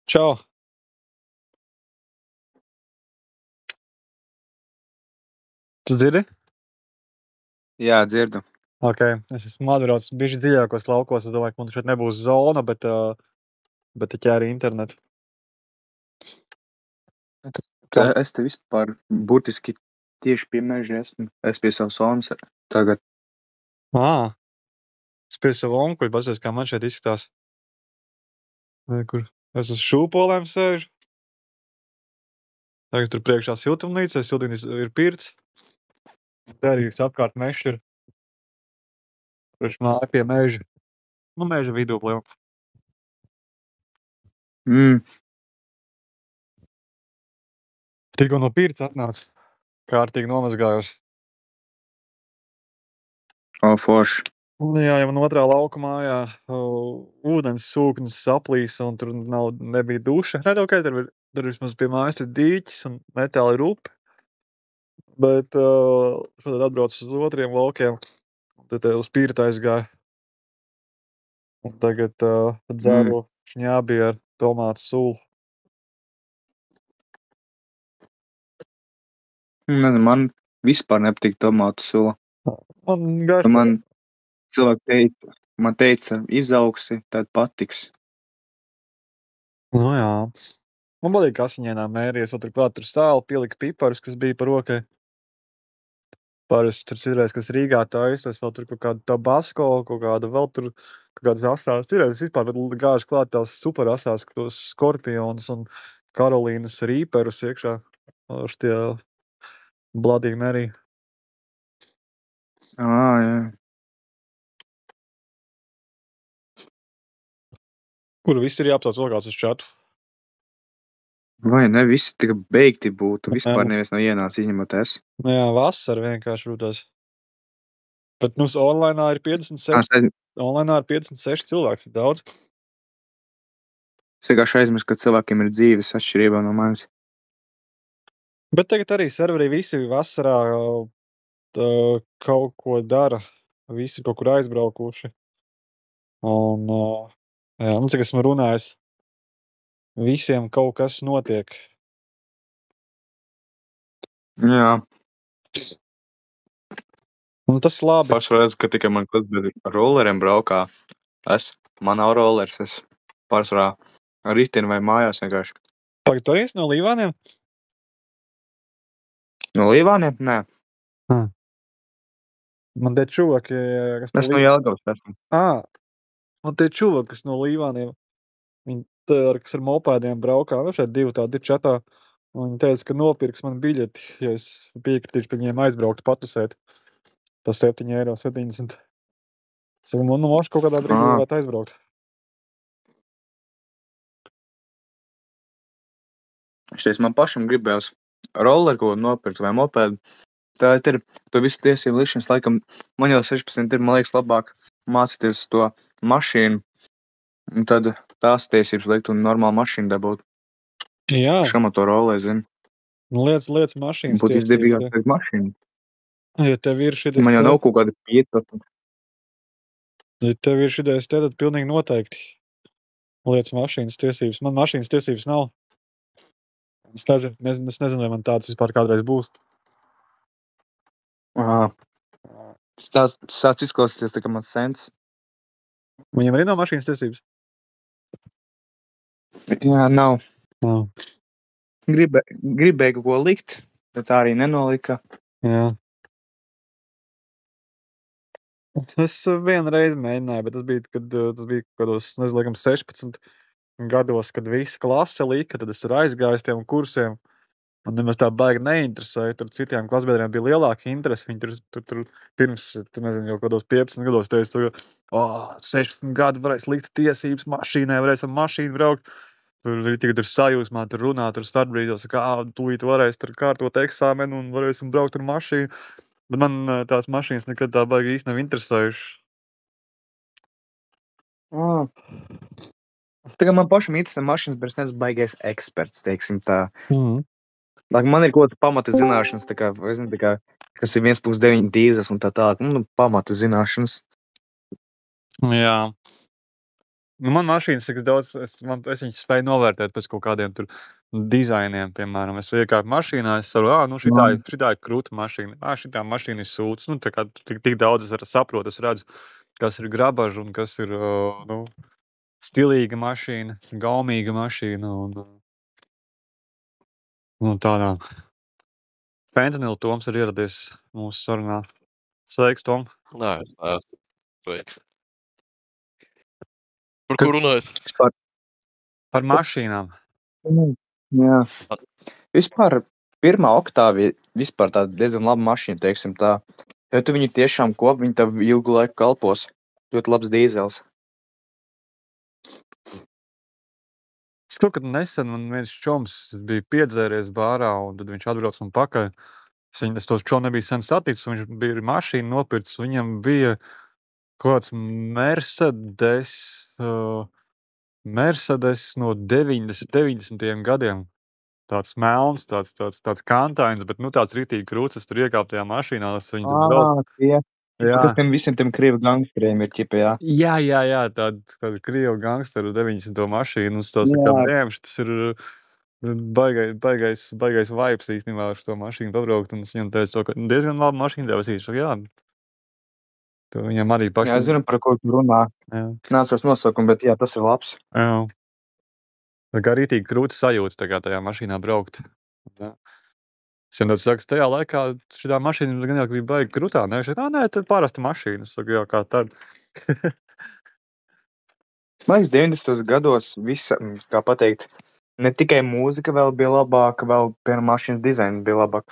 Čau! Tu dzirdi? Jā, dzirdu. Ok, es esmu atbraucis bišķi dziļākos laukos. Es domāju, ka man šeit nebūs zona, bet te ķēri internetu. Kā? Es te vispār burtiski tieši pie meža esmu. Es pie savas zonas tagad. Es pie savu onkuļu pasies, kā man šeit izskatās. Kur es uz šūpolēm sēžu. Tagad tur priekšā siltumnīca, siltumnīca ir pirts. Te arī apkārt mežs ir. Kurš māja pie meža. Nu, meža vidū plēm. Tikko no pirts atnāca. Kārtīgi nomazgājos. Forši. Jā, jau man otrā lauka mājā ūdens sūknis saplīsa un tur nebija duša. Nē, ok, tur vismaz pie mājas ir dīķis un netāli ir upe. Bet šodien atbraucu uz otriem laukiem. Tad uz Pirta aizgāju. Un tagad dzēru šņābi ar tomātu sulu. Man vispār nepatīk tomātu sula. Man garšo. Man cilvēki teica, izauksi, tad patiks. Nu jā. Man patīk asiņainā mērijas, un turklāt tur sāli pielika piparus, kas bija par rokai. Parasti tur citreiz, kas Rīgā taisas, vēl tur kaut kāda tabasko, kaut kāda vēl tur, kaut kādas asās. Citreiz vispār gāž klāt tās super asās, tos skorpionus un Karolīnas rīperus iekšā. Šitie Bloody Mary. Jā. Kur viss ir jāapsauc vēl kāds uz čatu? Vai ne, visi tikai beigti būtu. Vispār neviens nav ienācis, izņemot es. Nu jā, vasara vienkārši rūtās. Bet mums online ir 56. Online ir 56 cilvēks, ir daudz. Es vienkārši aizmirsu, ka cilvēkiem ir dzīves atšķirībā no manis. Bet tagad arī serveri visi vasarā kaut ko dara. Visi kaut kur aizbraukuši. Un, jā, cik esmu runājis, visiem kaut kas notiek. Jā. Un tas labi. Pašu redzu, ka tikai man klasbiedri ar rolleriem braukā. Man nav rollers, es pārsvarā ar riteni vai mājās vienkārši. Pagad, tu arī esi no Līvāniem? No Līvāniem? Nē. Man te čuvaki, kas no Jelgavas esmu. Man te čuvaki, kas no Līvāniem. Viņi kas ar mopēdiem braukā. Nu, šeit divi tādi ir čatā. Un viņi teica, ka nopirks man biļeti, ja es piekritīšu pie viņiem aizbraukt patusēt. Pa 7,70 €. Saku, man moši kaut kādā brīdī varētu aizbraukt. Šies man pašam gribējās rolleri ko nopirkt vai mopēdu. Tā ir to visu tiesību likšanas laikam. Man jau 16 ir, man liekas, labāk mācīties to mašīnu. Un tad tās tiesības likt un normālu mašīnu dabūt. Jā. Šam to rolleri, zinu. Liec mašīnas būtu izdevīgāk pēc mašīnu. Ja tev ir šitais... Man jau nav kaut kāda 15. Ja tev ir šitais, tad pilnīgi noteikti liec mašīnas tiesības. Man mašīnas tiesības nav. Es nezinu, vai man tāds vispār kādreiz būs. Sāc izklausīties, tā kā man sens. Viņam arī nav mašīnas tiesības? Jā, nav. Nav. Gribēju kaut ko likt, bet tā arī nenolika. Jā. Es vienreiz mēģināju, bet tas bija kādos, nezinu, 16 gados, kad visa klase lika, tad es tur aizgāju tiem kursiem. Man nemaz tā baigi neinteresēja. Tur citiem klasbiedriem bija lielāka interese. Viņi tur pirms, nezinu, jau kādos 15 gados teica, 16 gadi varēs likt tiesības mašīnai, varēs ar mašīnu braukt. Tur sajūsmā, tur runā, tur startbrīdos, tūlīt varēs tur kārtot eksāmenu un varēsim braukt ar mašīnu. Bet man tās mašīnas nekad tā baigi īsti nav interesējušas. Tagad man pašam interesē mašīnas, bet es neesmu baigais eksperts, teiksim tā. Man ir kaut kāda pamata zināšanas, tā kā, kas ir 1.9 dīzels un tā tālāk. Pamata zināšanas. Jā. Nu, man mašīnas tik daudz, es viņas spēju novērtēt pēc kaut kādiem tur dizainiem, piemēram. Es iekāpu mašīnā, es saprotu, šitā ir krūta mašīna. Šitā mašīna ir sūds. Nu, tā kā tik daudz es saprotu, es redzu, kas ir grabaža un kas ir, nu, stilīga mašīna, gaumīga mašīna un tādā. Fentanila Toms ir ieradies mūsu sarunā. Sveiks, Tom. Nē, sveiks. Par ko runājat? Par mašīnām. Jā. Vispār pirmā oktāvija vispār tāda diezgan laba mašīna, teiksim tā. Ja tu viņu tiešām kop, viņi tev ilgu laiku kalpos. Ļoti labs dīzels. Es kaut kad nesen man viens čoms bija piedzēries bārā, un tad viņš atbrauc man pakaļ. Es to čomu nebija sen saticis, un viņš bija mašīnu nopircis. Viņam bija kaut kāds Mercedes no 90. gadiem. Tāds melns, tāds kantains, bet nu tāds ritīgi krūts. Es tur iekāpu tajā mašīnā, es viņu tur braucu. Jā. Visiem tiem krievu gangsteriem ir ķipa, jā. Jā, tāda krievu gangsteru 90. mašīnu. Tas ir kā dēmš, tas ir baigais vibes īstenībā ar to mašīnu pabraukt. Un es viņam teicu, to, ka diezgan laba mašīna tev esīs. Jā, to viņam arī paši. Jā, es zinu, par ko tu runā. Nācos nosaukumu, bet jā, tas ir labs. Jā. Tā kā rītīgi krūti sajūtas tajā mašīnā braukt. Jā. Es vienmēr saku, tajā laikā šitā mašīna gan jau bija baigi krūtā. Nē, tā parasta mašīna. Es saku, jā, kā tad. Man liekas, 90. gados visa, kā pateikt, ne tikai mūzika vēl bija labāka, vēl piemēram mašīnas dizaina bija labāka.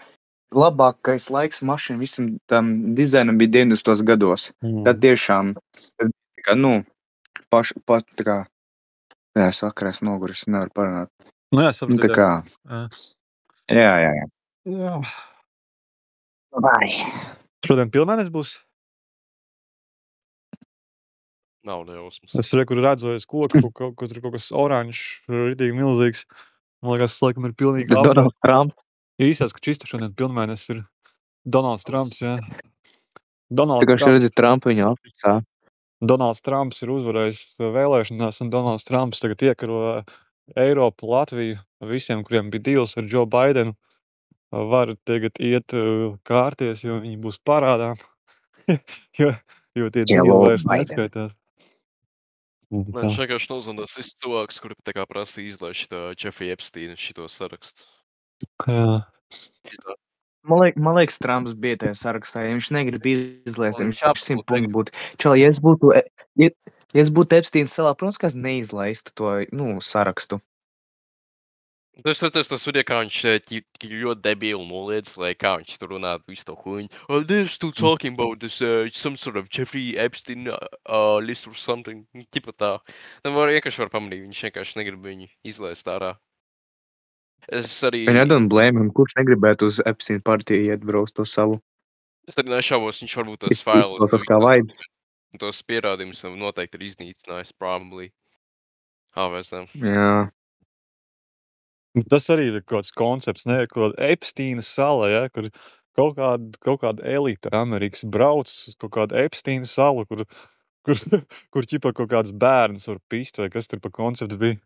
Labākais laiks mašīna visam tam dizainam bija 90. gados. Tad tiešām, pat tā kā, jā, es vakarā esmu noguris, nevaru parunāt. Nu jā, sapratu. Tā kā, jā. Vai. Šodien pilnēnes būs? Nav nejausmas. Es redzu aiz koku, kur tur kaut kas oranžs, ritīgi milzīgs. Man liekas, laikam ir pilnīgi Donalds Trumps. Īsās, ka čista šodien pilnmēnes ir Donalds Trumps, jā. Tikai šeit redzi Trumpu viņa apsā. Donalds Trumps ir uzvarējis vēlēšanās, un Donalds Trumps tagad iekaro Eiropu, Latviju, visiem, kuriem bija dīls ar Joe Bidenu, var tagad iet kārties, jo viņi būs parādā, jo tie dīli vairs neskaitās. Man vienkārši nozvanās viss cilvēks, kuri tā kā prasa izlaist Jeffrey Epstein šito sarakstu. Jā. Man liekas, Trumps bija tajā sarakstā, ja viņš negrib izlaist, viņš 100 punktu būtu. Čau, ja es būtu Epsteins salā, protams, ka es neizlaistu to, sarakstu. Es redzēju, tas video, kā viņš ļoti debīli noliedz, lai kā viņš tur runātu visu to huņu. Oh, they're still talking about this, some sort of Jeffrey Epstein list or something. Tipa tā. Tam vienkārši var pamanīt, viņš vienkārši negrib viņu izlaist ārā. Es arī... I don't blame him, kurš negribētu uz Epstein partiju iet braukt to savu. Es arī nešaubos, viņš varbūt tos failus. Tas kā vajag. Tos pierādījumus noteikti ir iznīcinājis, probably. AVSM. Jā. Tas arī ir kaut kāds koncepts, ne? Kaut kāda Epsteina sala, ja? Kur kaut kāda elita Amerikas brauc uz kaut kādu Epsteina salu, kur ķipa kaut kāds bērns var pist, vai kas tur pa koncepts bija?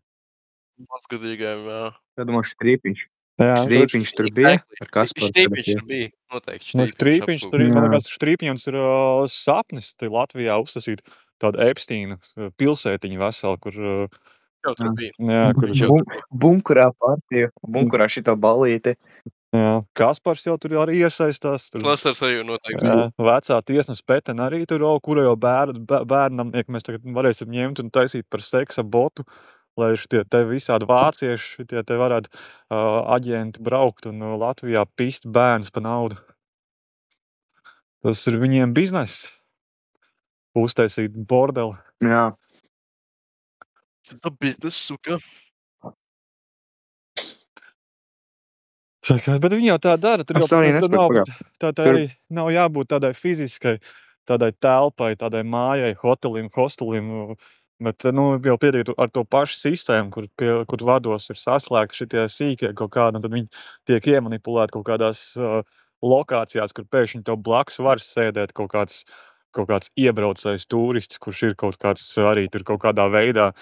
Mazgadīgiem, jā. Tad man Štrīpiņš. Jā, Štrīpiņš tur bija? Štrīpiņš tur bija, noteikti Štrīpiņš tur bija. Man liekas, Štrīpiņš ir sapnis te Latvijā uzsasīt tādu Epsteina pilsētiņu veselu, kur... Jau tur bija. Jā, kur... Bunkurā partija, bunkurā šitā balīte. Jā, Kaspars jau tur arī iesaistās. Klasers arī noteikti. Jā, vecā tiesnes Petena arī tur, kura jau bērnam, mēs tagad varēsim ņemt un taisīt par seksa botu, lai šitie te visādi vācieši, šitie te varētu aģenti braukt un Latvijā pist bērns pa naudu. Tas ir viņiem biznes. Uztaisīt bordeli. Jā. Tā biznes, suka. Bet viņi jau tā dara, tur arī nav jābūt tādai fiziskai, tādai telpai, tādai mājai, hotelim, hostelim, bet jau pietiek ar to pašu sistēmu, kur vados ir saslēgti šitie sīkie kaut kādi, un tad viņi tiek iemanipulēti kaut kādās lokācijās, kur pēkšņi tev blakus var sēdēt kaut kāds kaut kāds iebraucējs turists, kurš ir kaut kāds arī tur kaut kādā veidā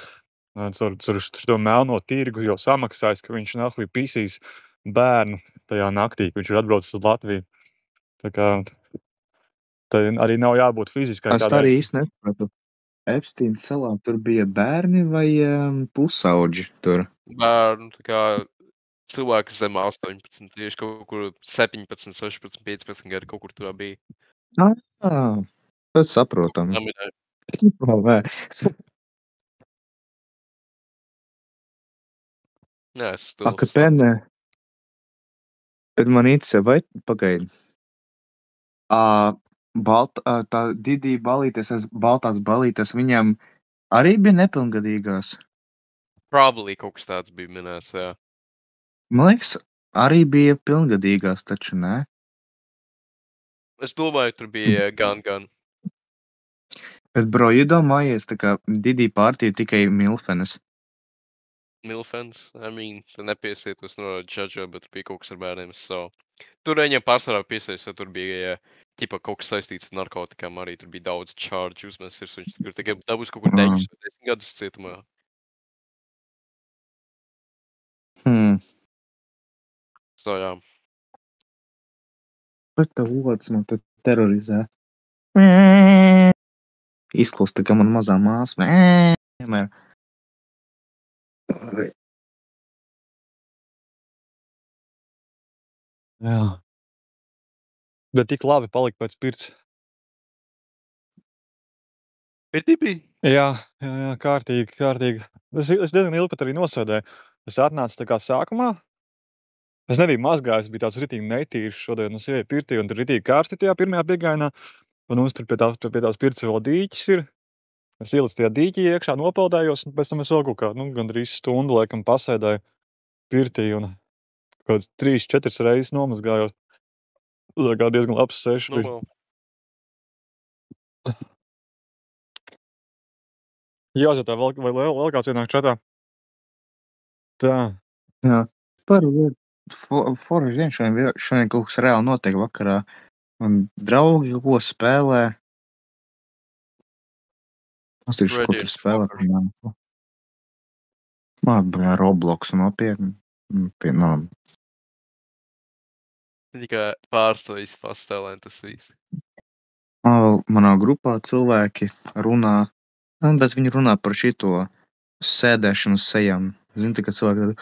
caur to melno tirgu jau samaksājis, ka viņš nahuj pisīs bērnu tajā naktī, ka viņš ir atbraucis uz Latviju. Tā kā tā arī nav jābūt fiziskai Es tā arī īsti nesapratu. Epsteina salā tur bija bērni vai pusauģi tur? Bērnu, tā kā cilvēki zem 18, tieši kaut kur 17, 16, 15 gadi kaut kur tur bija. Tas saprotami. Nē, es Kāpēc ne? Bet man interesē, vai pagaidi. Tā Didī balītes, baltās balītes, viņam arī bija nepilngadīgās? Probably kaut kas tāds bija minēts, jā. Man liekas, arī bija pilngadīgās, taču ne? Es domāju, tur bija gan. Bet, bro, iedomājies, tā kā Didī pārtīja tikai milfenes. Milfens, tu nepiesietos no judžo, bet tur bija kaut kas ar bērniem, so. Tur viņam pārsvarā piesaies, jo tur bija, ķipa, kaut kas saistīts ar narkotikām, arī tur bija daudz charge uzmesties, viņš tur tikai dabūs kaut kur 9 vai 10 gadus cietumā. So, jā. Bet tā otrs man te terorizē. Izklaus tā kā man mazā māsa. Jā. Bet tik labi palika pēc pirts. Pirtī bija? Jā, kārtīgi. Es diezgan ilgi pat arī nosēdēju. Es atnācu tā kā sākumā. Es nebiju mazgājis, bija tāds ritīgi netīrs šodien. Es ieju pirtī un tur ritīgi kārsti tajā pirmajā piegājienā. Un mums tur pie tās pirts vēl dīķis ir. Es ielicu tajā dīķī iekšā, nopeldējos, un pēc tam es vēl kaut kā, gandrīz stundu laikam pasēdēju pirtī un kaut 3-4 reizes nomazgājot. Tā kā diezgan labs sešs bija. Jāsatā, vēl kāds ienāk čatā. Tā. Jā. Forši vien šodien kaut kas reāli notiek vakarā. Man draugi kaut ko spēlē. Es tieši kaut tur spēlē. Roblox nopietni. Tikai pārstāvis pastelēn tas viss. Manā grupā cilvēki runā, bet viņi runā par šito sēdēšanu sejām. Zini, tā kā cilvēki tādi,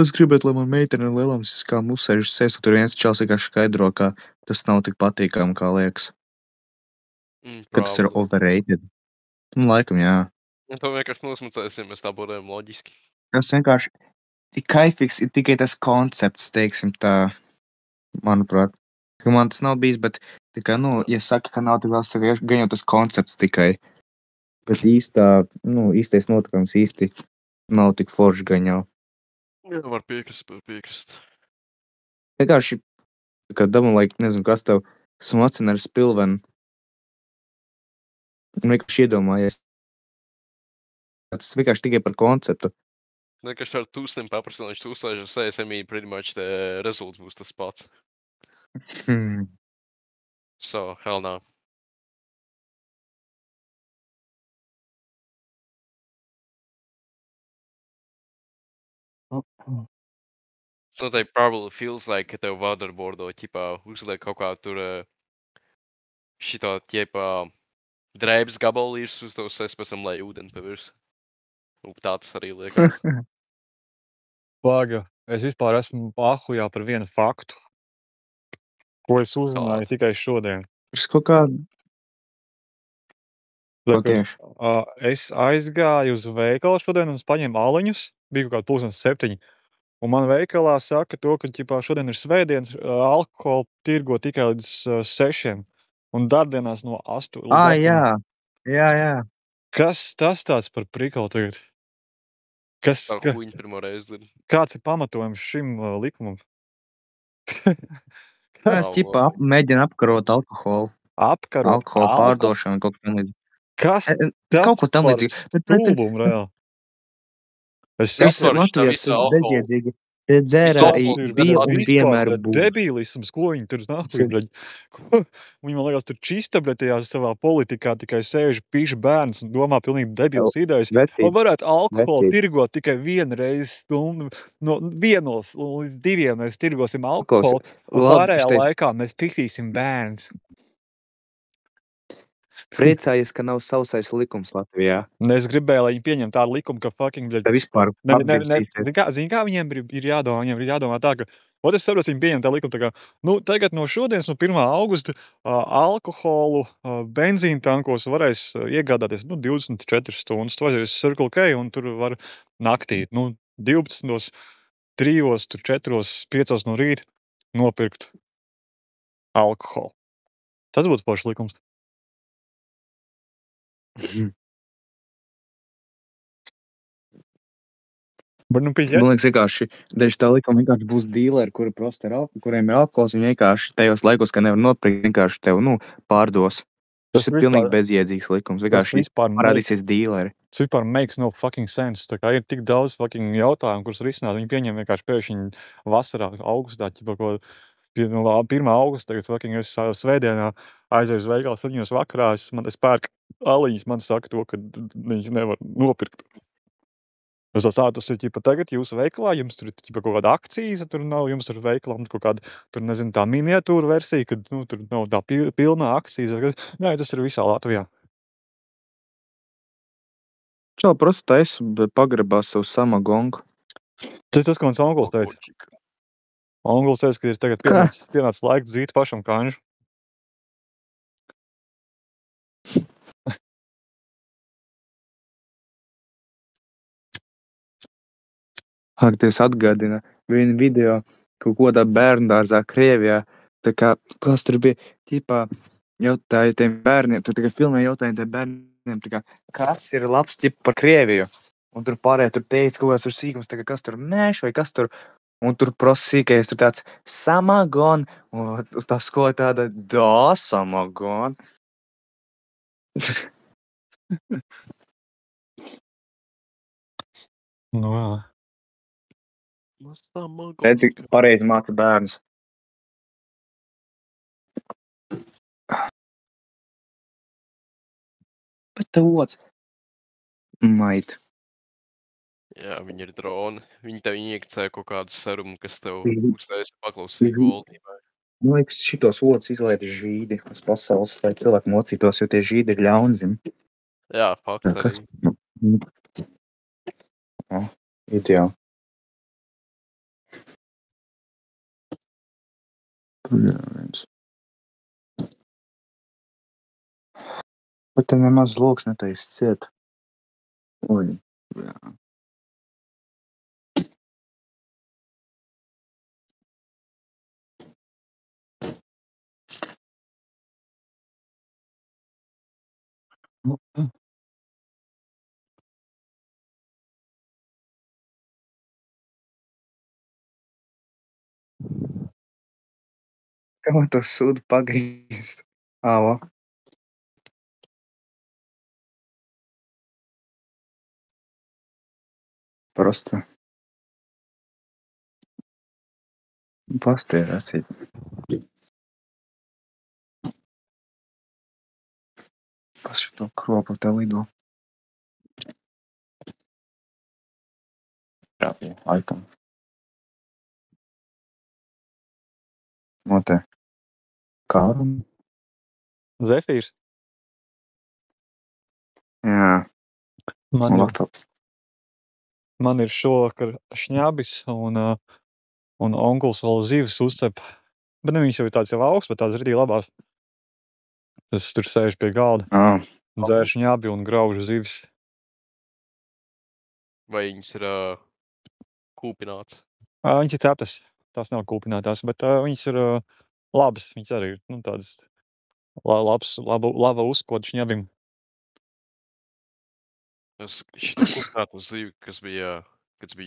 es gribētu, lai man meitene ir lielām siskām uzsēžas sēs, un tur viens čals vienkārši skaidro, ka tas nav tik patīkami, kā liekas. Ka tas ir overrated. Laikam, jā. To vienkārši nosmucēsim, mēs tā būdējam loģiski. Tas vienkārši kaifīgs ir tikai tas koncepts, teiksim tā, manuprāt. Ka man tas nav bijis, bet tikai, ja saka, ka nav, tad vēl saka, gan jau tas koncepts tikai. Bet īstais notikums īsti nav tik forši gan jau. Jā, var piekrist. Vienkārši, kad dabam, nezinu, kas tev smacina ar spilvenu. Un vienkārši iedomājies. Tas vienkārši tikai par konceptu. Vienkārši ar tūsnim paprasinu, viņš tūsēž ar CSMI, pretty much the results būs tas pats. So, hell no. Noteikti probably feels like, ka tev waterboardo, ķipā, uzliek kaut kā tur šito, ķipā, drēbes gabalīšus uz tev sespasam, lai ūdeni pavirs. Tā tas arī liekas. Paga, es vispār esmu ahujā par vienu faktu, ko es uzzināju tikai šodien. Es kaut kādu. Es aizgāju uz veikalu šodien un paņēmu aliņus, bija kaut kādi 6:30. Un man veikalā saka to, ka ķipā šodien ir svētdienas, alkoholu tirgo tikai līdz 6. Un darbdienās no 8 līdz 8. Jā. Kas tas tāds par prikalu tagad? Kāds ir pamatojums šim likumam? Es ķipā mēģinu apkarot alkoholu. Alkoholu pārdošanu kaut kā līdzīgu. Kas? Kaut ko tam līdzīgu. Stulbumu reāli. Visi Latvijas ir bezjēdzīgi. Te dzērā Visu Tas ir bija un vispār, vienmēr bļaļ, būs. debilisms, ko viņi tur nahuj, Cik- bļaļ. Viņi, man liekas, tur čista, bļaļ, tajā savā politikā tikai sēž piša bērns un domā pilnīgi debilas idejas. Vecīt, Un varētu alkoholu vecīt. tirgot tikai vienu reizi stundu, no 1 līdz 2 mēs tirgosim Klausi, alkoholu, un labi, pārējā es teicu, laikā mēs pisīsim bērns. priecājies, ka nav sausais likums Latvijā. Un es gribēju, lai viņi pieņem tādu likumu, ka fucking, bļaļ, Te vispār apdirsīsies. Zini, kā viņiem ir jādomā? Viņiem ir jādomā tā, ka, es saprotu, viņi pieņem tā likumu, tā kā, tagad no šodienas, no 1. augusta, alkoholu benzīna tankos varēs iegādāties, 24 stundas. Tu aizies uz Circle K un tur var naktī, 12, 3, 4, 5 no rīta nopirkt alkoholu. Tas būtu foršs likums. Bet, pieņem. Man liekas, vienkārši daži tā likuma vienkārši būs dīleri, kuriem ir alkohols, viņi vienkārši tajos laikos, kad nevar nopirkt, vienkārši tev, pārdos. Tas ir pilnīgi bezjēdzīgs likums. Vienkārši parādīsies dīleri. Tas vispār makes no fucking sense. Tā kā ir tik daudz fucking jautājumu, kurus risināt. Viņi pieņem vienkārši pēkšņi vasarā, augustā, ķipa, ko 1. augusta, tagad fucking es svētdienā aizēju uz veikalu 7 vakarā, es pērku aliņas, man saka to, ka viņš nevar nopirkt. Es tas ir, ķipa, tagad jūsu veikalā, jums tur ir, ķipa, kaut kāda akcīza, tur nav, jums tur veikalā, kaut kāda, tur, nezinu, tā miniatūra versija, kad, tur nav tā pilnā akcīza. Nē, tas ir visā Latvijā. Čau, просто taisa pagrabās savu samagongu. Tas ko mans onkulis teica. Onkulis teica, ka ir tagad pienācis laiks dzīt pašam kanžu. Tas atgādina vienu video kaut kodā bērndārzā Krievijā. Tā kā, kas tur bija, ķipā, jautāja tiem bērniem, tur tikai filmē jautāja tiem bērniem, tā kā, kas ir labs ķipa par Krieviju? Un tur pārējā tur teica kaut kāds tur sīkums, tā kā, kas tur mēš vai kas tur, un tur prosīkais, tur tāds samagon, un uz tā skola tāda, samagon. Jā. Redz, cik pareizi māca bērnus. Bet tev otrs. Mait. Jā, viņi ir droni. Viņi tev iekcē kaut kādu serumu, kas tev uztaisa paklausīgu valdībai. Man liekas, šitos otrs izlaida žīdi uz pasaules, lai cilvēki mocītos, jo tie žīdi ir ļaunzim. Jā, fakts arī. Ideāli. Bet tev nemaz loks netaisa ciet. Oi, jā. Kā man to sudu pagrīzt? Āva. Просто. Pastērācīt. Pas šito kropu te lido. Jā, laikam. Notē. Kārum? Zefīrs. Jā. Man ir šovakar šņabis un onkulis vēl zivis uzcep. Bet viņas jau ir tāds jau augsts, bet tāds ritīgi labās. Es tur sēžu pie galda, dzēru šņabi un graužu zivis. Vai viņas ir kūpināts? Viņas ir ceptas. Tās nav kūpinātās, bet viņas ir labas. Viņas arī ir tādas laba uzkoda šņabim. Es šito kūpinātu zivi, kas bija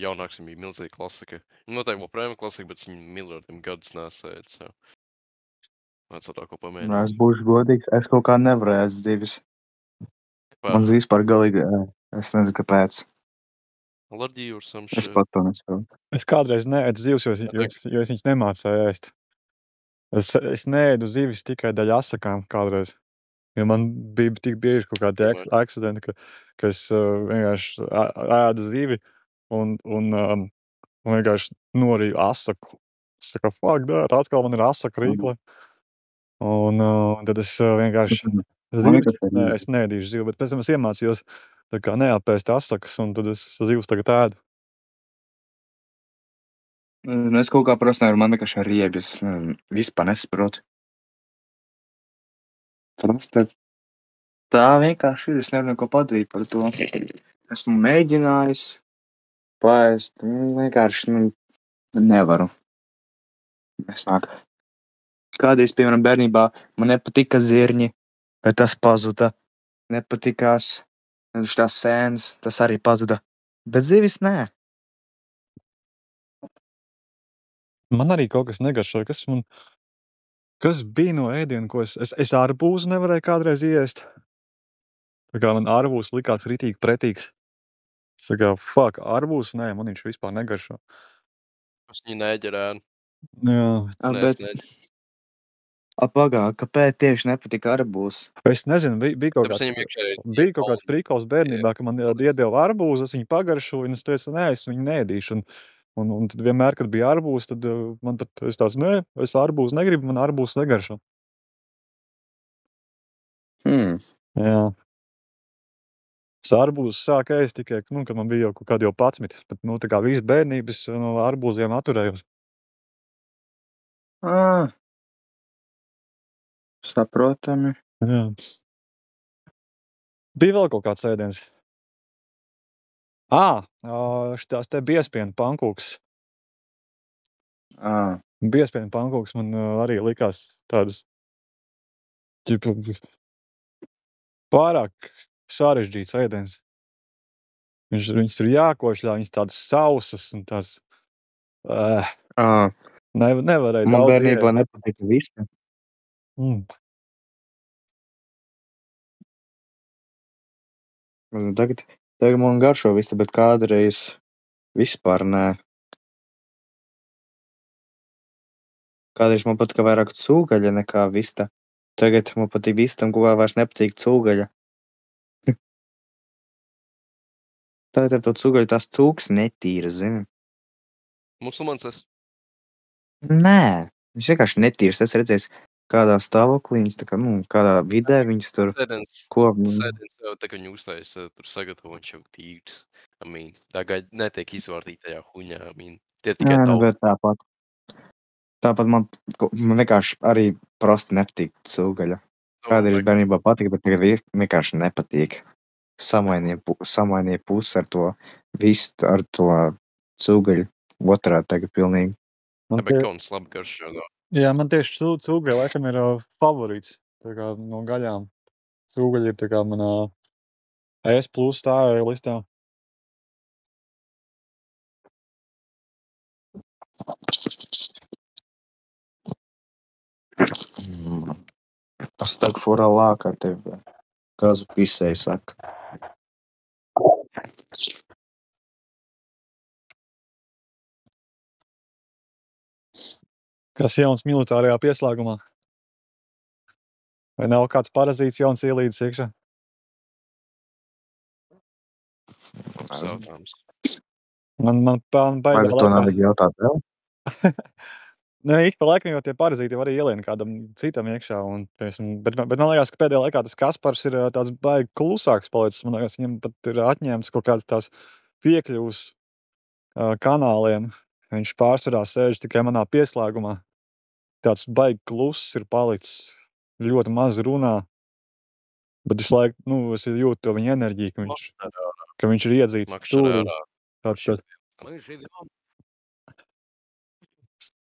jaunāks, viņa bija milzīga klasika. Noteikti vēl prēma klasika, bet viņa miljardiem gadus nesēdz. Vajadzētu tā ko pamēģināt. Es būšu godīgs, es kaut kā nevaru ēst zivis. Man zivis par galīgi, es nezinu, kāpēc. Allergy or some Es shit. pat to nesaprotu. Es kādreiz neēdu zivs, jo es viņas nemācēju ēst. Es neēdu zivis tikai dēļ asakām kādreiz. Jo man bija tik bieži kaut kādi akcidenti, ka es vienkārši ēdu zivi un vienkārši norīju asaku. Es tā kā, fuck that, atkal man ir asaka rīkle. Un tad es vienkārši es neēdīšu zivu, bet pēc tam es iemācījos tā kā neapēst asakas, un tad es zivs tagad ēdu. Es kaut kā prasu nevaru, man vienkārši ir riebjas. Vispār nesaprotu. Tā vienkārši ir. Es nevaru neko padarīt par to. Esmu mēģinājis paēst. Vienkārši nevaru. Es nāk. Kādreiz, piemēram, bērnībā man nepatika zirņi, bet tas pazuda. Nepatikās tās sēnes, tas arī pazuda. Bet zivis nē. Man arī kaut kas negaršoja. Kas bija no ēdiena, ko es arbūzu nevarēju kādreiz iest. Tā kā man arbūs likās ritīgi pretīgs. Es tā kā, fuck, arbūs, nē, man viņš vispār negaršo. Es viņu neģerēnu. Jā. Bet pagā, kāpēc tieši nepatika arbūs? Es nezinu, bija kaut kāds prikals bērnībā, ka man iedeva arbūzu, es viņu pagaršoju, un es teicu, nē, es viņu neēdīšu. Un tad vienmēr, kad bija arbūs, tad man pat es tāds, nē, es arbūs negribu, man arbūs negaršo. Jā. Es arbūs sāku ēst tikai, kad man bija jau kaut kādi 11, bet, tā kā visu bērnības no arbūziem atturējos. Saprotami. Jā. Bija vēl kaut kāds ēdiens. Šitās te biespienu pankūks. Biespienu pankūks man arī likās tādas pārāk sarežģīts ēdiens. Viņas ir jākošļā, viņas tādas sausas un tās nevarēja Man daudz bērnībā nepatika vista. Tagad man garšo vista, bet kādreiz vispār nē. Kādreiz man patika vairāk cūgaļa nekā vista. Tagad man patīk vista un kaut kā vairs nepatīk cūgaļa. Tagad ar to cūgaļu tās cūks netīras, zini? Musulmanis es? Nē, viņš vienkārši netīras. Es redzēju, kādā stāvoklī viņas, tā kā, kādā vidē viņas tur Sēdienas jau tā, ka viņi uztaisa, tur sagatavo, viņš jau tīrs. Tā kā netiek izvārtīta tajā huņā. Tie tikai taupi. Tāpat man vienkārši arī prosti nepatīk cūgaļa. Kādreiz bērnībā patika, bet tagad vienkārši nepatīk. Samainīja pusi ar to vistu, ar to cūgaļu. Otrā tagad pilnīgi. Tāpēc kauns labi garšo. Jā, man tieši cūgaļa laikam ir favorīts. Tā kā no gaļām. Cūgaļa ir tā kā manā S+ tā ir listā. Astagfurullah, kā tev kazu pisēji saka. Kas jauns militārajā pieslēgumā? Vai nav kāds parazīts jauns ielīdis iekšā? Man Vai to nevajag jautāt vēl? Nē, ik pa laikam jau tie parazīti var ielien kādam citam iekšā. Bet man liekas, ka pēdējā laikā tas Kaspars ir tāds baigi klusāks palicis. Man liekas, viņam pat ir atņēmis kaut kādas tās piekļuvas kanāliem. Viņš pārsvarā sēž tikai manā pieslēgumā. Tāds baigi kluss ir palicis. Ļoti maz runā. Bet visu laiku, es jūtu to viņa enerģiju, ka viņš ir iedzīts tur.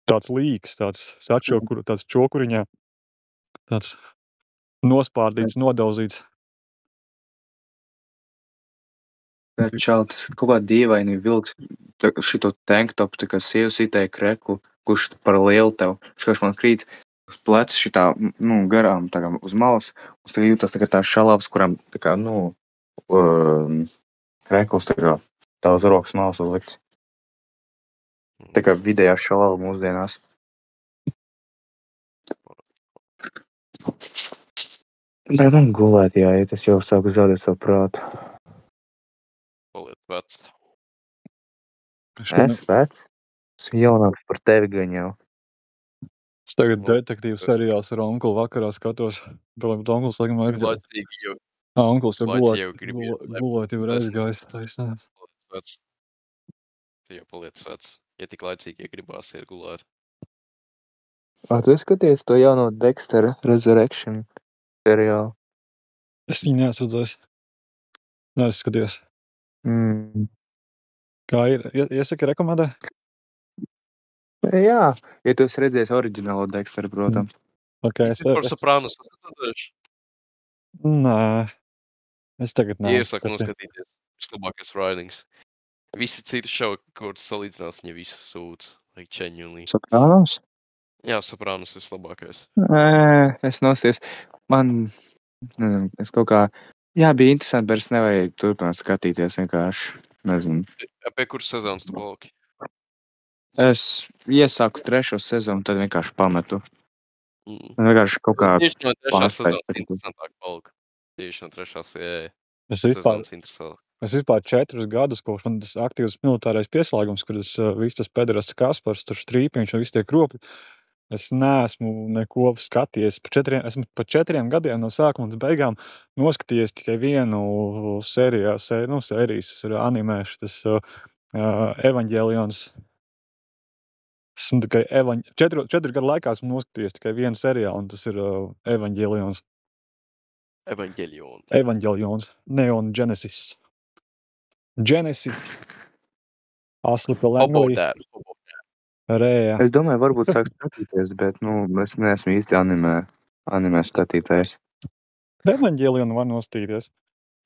Tāds līks, tāds čokuriņā, tāds nospārdīts, nodauzīts. Čau, tas kaut kā dīvaini vilks šito tanktopu, tā kā sievas itēja kreklu, kurš par lielu tev. Škārši man krīt uz plecu šitā, garām, tā kā uz malas. Un tā kā jūtas tā kā tā šalavs, kurām, tā kā, krekls, tā kā Tā uz rokas malas uzlikts. Tā kā vidējā šalava mūsdienās. Bet man gulēt jāiet, es jau sāku zaudēt savu prātu. Paliet vecs. Es vecs? Es jaunāks par tevi gan jau. Es tagad Nu, detektīvu tas- seriāls ar onkulu vakarā skatos. Bet onkls, laikam, ir... Laicīgi jau Onkls jau Laicīgi jau grib gulēt jau ir tas- aizgājis. Taisnās. paliec vecs. Tu jau paliec vecs. Ja tik laicīgi, ja gribās iet gulēt. Tu skaties to jauno Dexter Resurrection seriālu? Es viņu neesadzēs. Neskaties. Kā ir? Iesaki rekomendē? Jā, ja tu esi redzējis oriģinālo Dexteru, protams. Okay, Es par Sopranos skatīšu. Nē. Es tagad nē. Iesaku noskatīties. Vislabākais writings. Visi citi šovi, kurus salīdzinās, viņa visu sūdz. Like genuinely. Sopranos? Jā, Sopranos vislabākais. Es nosties. Man, nezinu, es kaut kā, jā, bija interesanti, bet es nevajag turpināt skatīties vienkārši, nezinu. Pie kuras sezonas tu paliki? Es iesāku 3. sezonu, tad vienkārši pametu. Vienkārši kaut kā Tieši no 3. pārspēju sezonas skatīties. interesantāk palika. Tieši no 3. Es vispār, sezonas interesantāk. es vispār 4 gadus, kopš man tas aktīvs militārais pieslēgums, kur es viss tas pederasts Kaspars, tur strīpiņš un viss tie kropi, es neesmu neko skatījies. Esmu pa 4 gadiem no sākuma līdz beigām noskatījies tikai vienu sērijas, tas ir animēšu, tas Evaņģēlions. Esmu tikai 4 gadu laikā esmu noskatījies tikai vienu seriālu, un tas ir Evaņģēlions. Evaņģēlions. Neon Genesis. Aslika Langley. Rēja. Es domāju, varbūt sāk skatīties, bet, es neesmu īsti anime skatītājs. Evaņģēlionu var nostīties.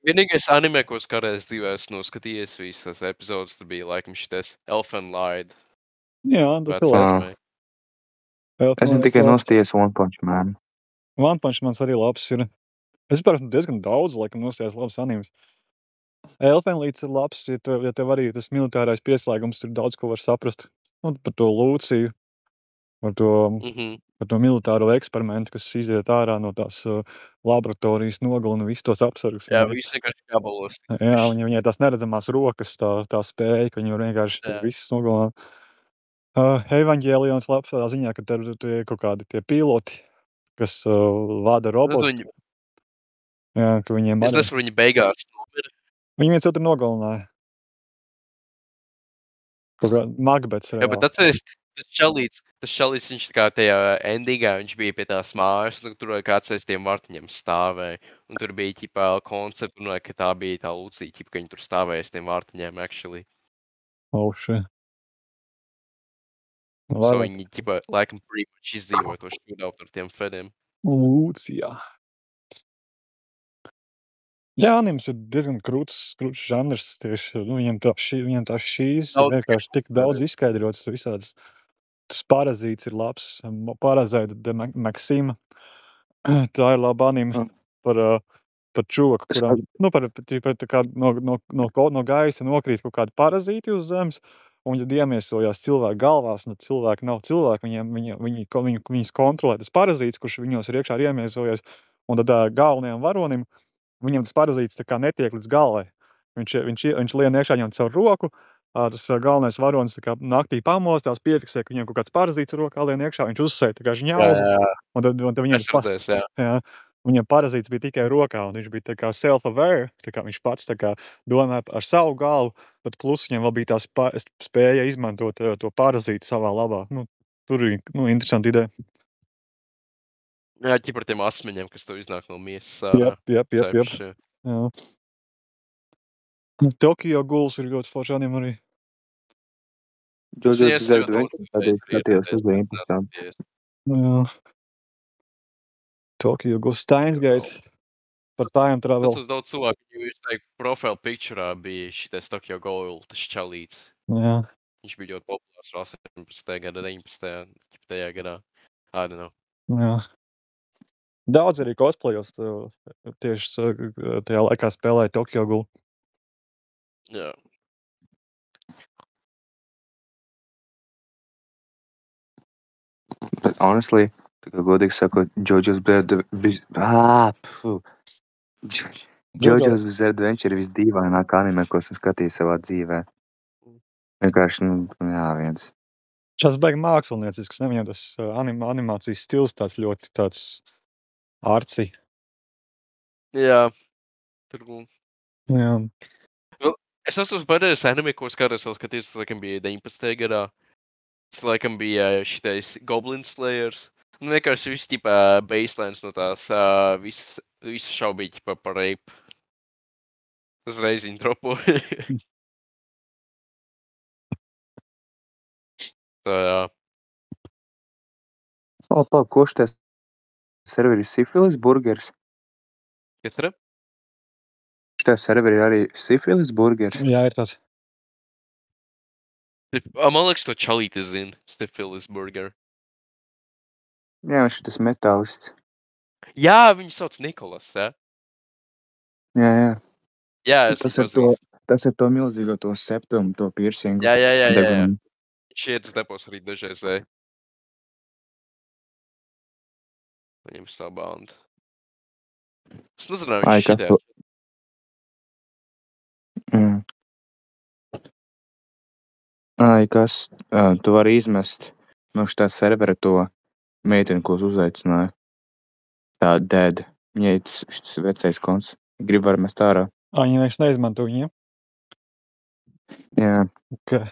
Vienīgais anime, ko es kādreiz dzīvē esmu noskatījies, visas epizodes, tur bija laikam šitais Elfen Lied. Jā, tas Vecs ir anime. Esmu tikai nostījies One Punch Man. One Punch Mans arī labs ir. Es vispār esmu diezgan daudz, laikam, nostījās labs animes. Elfenlīds ir labs, ja tev arī tas militārais pieslēgums, tur daudz ko var saprast. Un par to Lūciju, par to militāro eksperimentu, kas iziet ārā no tās laboratorijas, nogalina visus tos apsargus. Jā, viss vienkārši gabalos. Jā, viņai tās neredzamās rokas, tā spēja, ka viņi var vienkārši visus nogalināt. Evaņģēlions labs tādā ziņā, ka tur ir kaut kādi tie piloti, kas vada robotu. Jā, ka viņiem Es nesaku, viņi beigās nomira. Viņi viens otru nogalināja. Kaut kā Makbets Jā, bet atceries, tas čalīts, viņš tā kā tajā endingā, viņš bija pie tās mājas, un tur kāds aiz tiem vartiņiem stāvēja. Un tur bija ķipā konceptu, ka tā bija tā Lucija, ķipa, ka viņi tur stāvēja aiz tiem vartiņiem, actually. Oh, shit. So viņi, ķipa, laikam pretty much izdzīvoja to shootout ar tiem fediem. Lūcijā. Jā, animes ir diezgan krūts žanrs tieši. Viņam tā šīs ir vienkārši tik daudz izskaidrots. Visādas. Tas Parazīts ir labs. Parazīta de Maxima. Tā ir laba anime par čoku, kuram no gaisa nokrīt kaut kādi parazīti uz zemes. Un, ja iemiesojās cilvēku galvās, nu cilvēki nav cilvēki, viņus kontrolē tas parazīts, kurš viņos ir iekšā iemiesojies. Un tad galvenajam varonim viņam tas parazīts tā kā netiek līdz galvai. Viņš lien iekšā ņem caur roku, tas galvenais varonis tā kā naktī pamostās, pieraksē, ka viņam kaut kāds parazīts rokā lien iekšā, viņš uzsēja tā kā žņaubu. Un tad viņam parazīts bija tikai rokā, un viņš bija tā kā self-aware, tā kā viņš pats tā kā domāja ar savu galvu, bet plus viņam vēl bija tā spēja izmantot to parazītu savā labā. Tur ir interesanti ideja. Jā, ķip par tiem asmeņiem, kas tev iznāk no miesas. Jep. Jā. Tokyo Ghouls ir ļoti forši anime arī. Jojo Bizarre Adventure, tas bija interesanti. Jā. Tokyo Ghouls, Steins Gate par time travel. Tas uz daudz cilvēku, jo viņš profile picture bija šitais Tokyo Ghoul, tas čalīts. Jā. Viņš bija ļoti populārs 18. gada, 19. gadā. I don't know. Jā. Daudz arī cosplayos tieši tajā laikā spēlēja Tokyo Ghoul. Jā. honestly, tā kā godīgi sakot, JoJo's Bizarre Adventure ir visdīvainākā anime, ko esmu skatījis savā dzīvē. Vienkārši, jā, viens. Tas beigas māksliniecisks, nevienam tas animācijas stils tāds ļoti tāds arci. Jā. Tur, Jā. es esmu pēdējais anime, ko skatos, tas laikam bija 19. gadā. Tas laikam bija šitais Goblin Slayers. Vienkārši viss tipā baselines no tās visas šaubīgi par rape. Uzreiz viņi dropoja. Tā jā. Ko šitais serveri ir Sifilis burgers? Kas ir? Šitais serveri ir arī Sifilis burgers? Jā, ir tāds. Man liekas, to čalīti zina. Sifilis burger. Jā, viņš ir tas metālists. Jā, viņu sauc Nikolas, jā? Jā. Jā, es Tas ir to milzīgo, to septumu, to piercingu. Jā. Degunu. Šie tas depos arī dažreiz vai. Viņam savu bandu. Es nezinu, viņš šitā. Kas? Tu vari izmest no šitā servera to meiteni, ko uzaicināja. Tā dead. Viņai šis vecais konts. Grib var mest ārā. Viņa vairs neizmanto viņiem? Jā. Okay.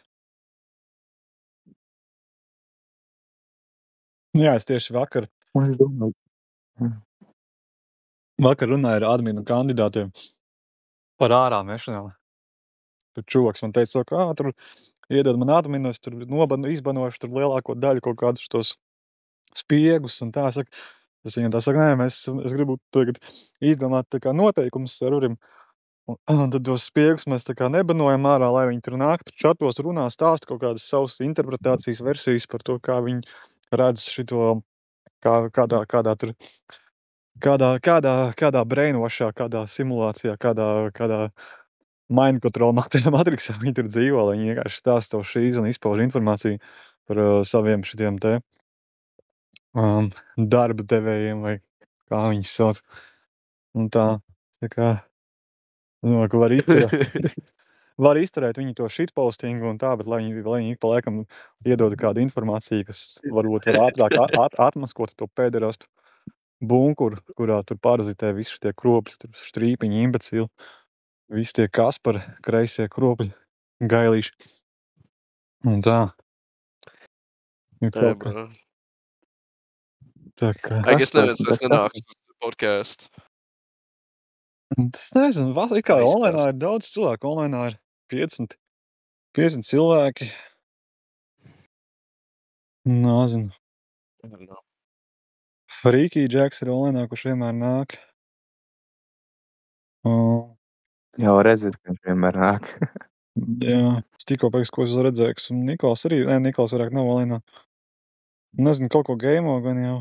Jā, es tieši vakar runāju ar adminu kandidātiem par ārā mešanām. Tur čoks man teica, ka tur iedod man adminu, es tur izbanošu tur lielāko daļu kaut kādus tos spiegus un tā. Es viņam tā saku, nē, es gribu tagad izdomāt tā kā noteikumus serverim. Un tad tos spiegus mēs tā kā nebanojam ārā, lai viņi tur nāk, tur čatos runā, stāsta kaut kādas savas interpretācijas versijas par to, kā viņi redz šito, kādā brainwashā, kādā simulācijā, kādā mind control matrixā viņi tur dzīvo, lai viņi vienkārši stāsta savu šīs un izpauž informāciju par saviem šitiem te darba devējiem vai kā viņi sauc. Un tā kā ka var izturēt viņu to shitpostingu un tā, bet lai viņi ik pa laikam iedod kādu informāciju, kas varbūt var ātrāk atmaskot to pēderastu bunkuru, kurā tur parazitē visi šitie kropļi, tur strīpiņi, imbecili, visi tie Kaspari, kreisie kropļi, gailīši. Un tā. Tā kā. Es nenāku podcastu. Es nezinu, kā online ir daudz cilvēku. Online ir 50 cilvēki. Nezinu. Freaky Jacks ir online, kurš vienmēr nāk. Jā, redzēt, ka viņš vienmēr nāk. Jā, es tikko pēc, ko es redzēju, ka Niklaus arī, Niklaus vairāk nav online. Nezinu, kaut ko gaimo gan jau.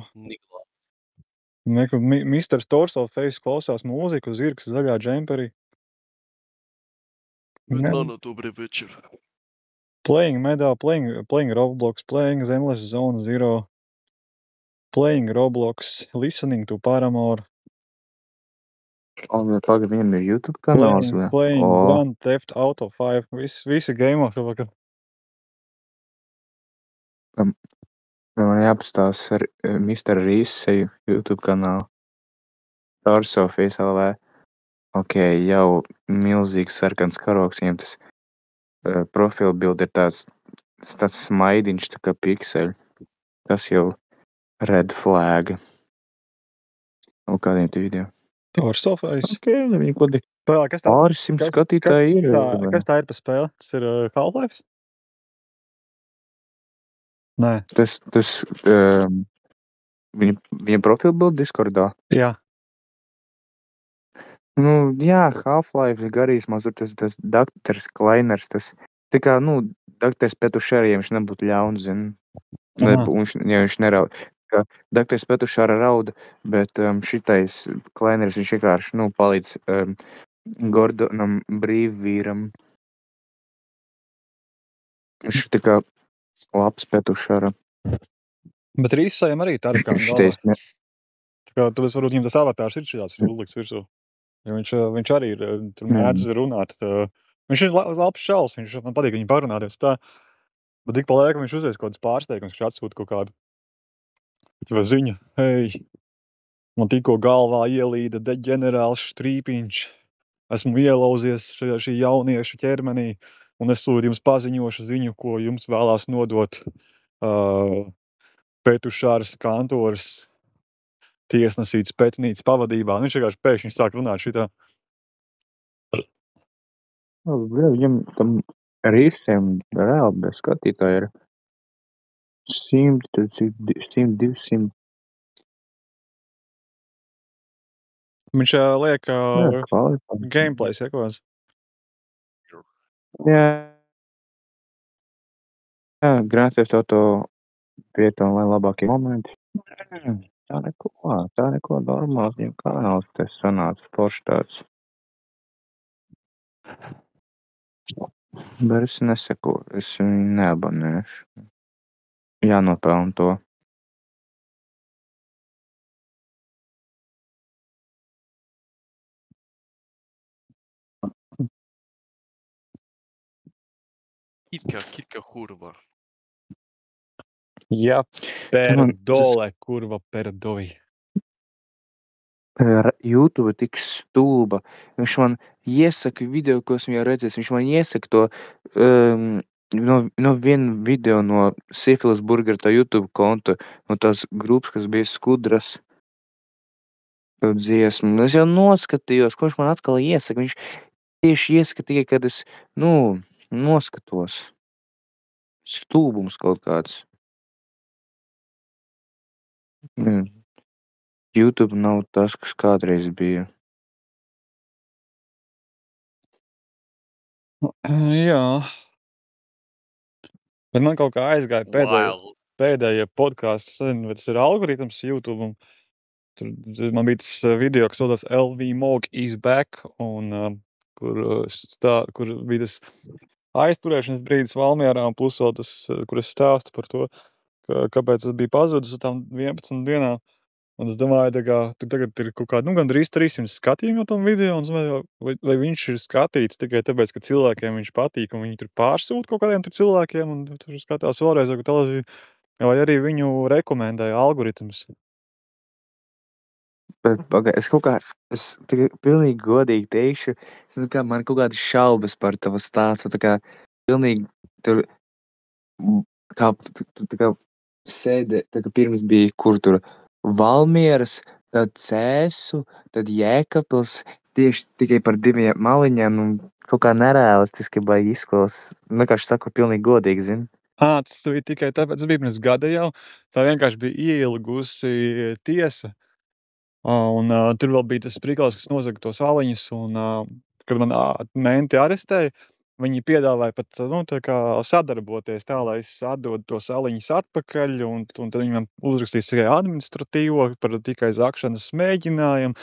Mr. Torso Face klausās mūziku, zirgs zaļā džemperī. Dobry wieczór. Playing Medal, playing Roblox, playing Zenless Zone Zero, playing Roblox, listening to Paramore. Pagaid, viņam ir YouTube kanāls. Playing Grand Theft Auto 5, visi gamer vakar. Man jāpastās ar Mr. Reese YouTube kanālu. Torso Face LV. Ok, jau milzīgs sarkans karoks, viņam tas profilbildi ir tāds smaidiņš, tā kā pikseļi. Tas jau red flag. Un kādiem tie video? Torso Face? Ok, viņi kodīgi. Kas tā? Pāris 100 skatītāji ir. Kas tā ir pa spēle? Tas ir Half-Life? Nē. Tas viņa profilbildi Discordā? Jā. Jā, Half-Life garīsmā, tur tas Dr. Kleiners, tas tā kā, Dr. Petušēra, ja viņš nebūtu ļauns, ja viņš neraud. Dr. Petušēra rauda, bet šitais Kleiners, viņš vienkārši, palīdz Gordonam brīvvīram. Viņš tā kā labs Petušēra. Bet rīsajam arī tarakāni galvā. Šitais ne... Tā kā tu varbūt viņam tas avatārs ir šāds, ir uzlikts virsū. Jo viņš arī ir, tur mēdz runāt. Viņš ir labs čals, man patīk viņu parunāties tā. Bet tik pa laikam viņš uzreiz kaut kāds pārsteigums, viņš atsūta kaut kādu ziņu. Hei, man tikko galvā ielīda ģenerāls Štrīpiņš. Esmu ielauzies šī jauniešu ķermenī un es lūdzu jums paziņošu ziņu, ko jums vēlās nodot Petušāras kantors tiesnesītas Petnītes pavadībā. Viņš vienkārši pēkšņi sāk runāt šitā. Viņam tam rīsiem reāli bez skatītāji ir 100, 200. Viņš liek gameplays, ja kaut kāds. Jā, Grand Theft Auto vietā, lai labākie momenti. Tā neko normāls, viņam kanāls tas sanāca forši tāds. Bet es nesaku, es viņu neabonēšu. Jānopelna to. Kitka kurva. Ja, perdole, kurva perdovi. YouTube tik stulba. Viņš man iesaka video, ko esmu jau redzējis. Viņš man iesaka to no vienu video no Sifilis Burgera tā YouTube konta, no tās grupas, kas bija skudras dziesmu. Es jau noskatījos, ko viņš man atkal iesaka. Viņš tieši iesaka tikai, kad es, noskatos. Stulbums kaut kāds. YouTube nav tas, kas kādreiz bija. Jā. Bet man kaut kā aizgāja pēdējie podkāsti. Es nezinu, vai tas ir algoritms YouTube. Tur man bija tas video, kas saucās LV Mog is back. Un kur bija tas aizturēšanas brīdis Valmierā. Un plus vēl tas, kur es stāstu par to, kāpēc es biju pazudis uz tām 11 dienām. Un es domāju, tur tagad ir kaut kādi, gandrīz 300 skatījumi no tam video, un es domāju, vai viņš ir skatīts tikai tāpēc, ka cilvēkiem viņš patīk, un viņi tur pārsūta kaut kādiem tur cilvēkiem, un tur skatās vēlreiz, vai arī viņu rekomendēja algoritms. Bet es pilnīgi godīgi teikšu, man kaut kādas šaubas par tavu stāstu, tā kā pilnīgi tur, kā sēde, tā kā pirms bija, kur tur Valmieras, tad Cēsu, tad Jēkabpils, tieši tikai par 2 maliņiem, un kaut kā nerealistiski baigi izklausās. Vienkārši saku pilnīgi godīgi, zini. Tas bija tikai tāpēc, tas bija pirms gada jau, tā vienkārši bija ielgusi tiesa. Un tur vēl bija tas prikals, kas nozaga tos aliņus, un kad man menti arestēja, viņi piedāvāja pat tā kā sadarboties tā, lai es atdodu tos aliņus atpakaļ, un tad viņi man uzrakstīs tikai administratīvo par tikai zakšanas mēģinājumu,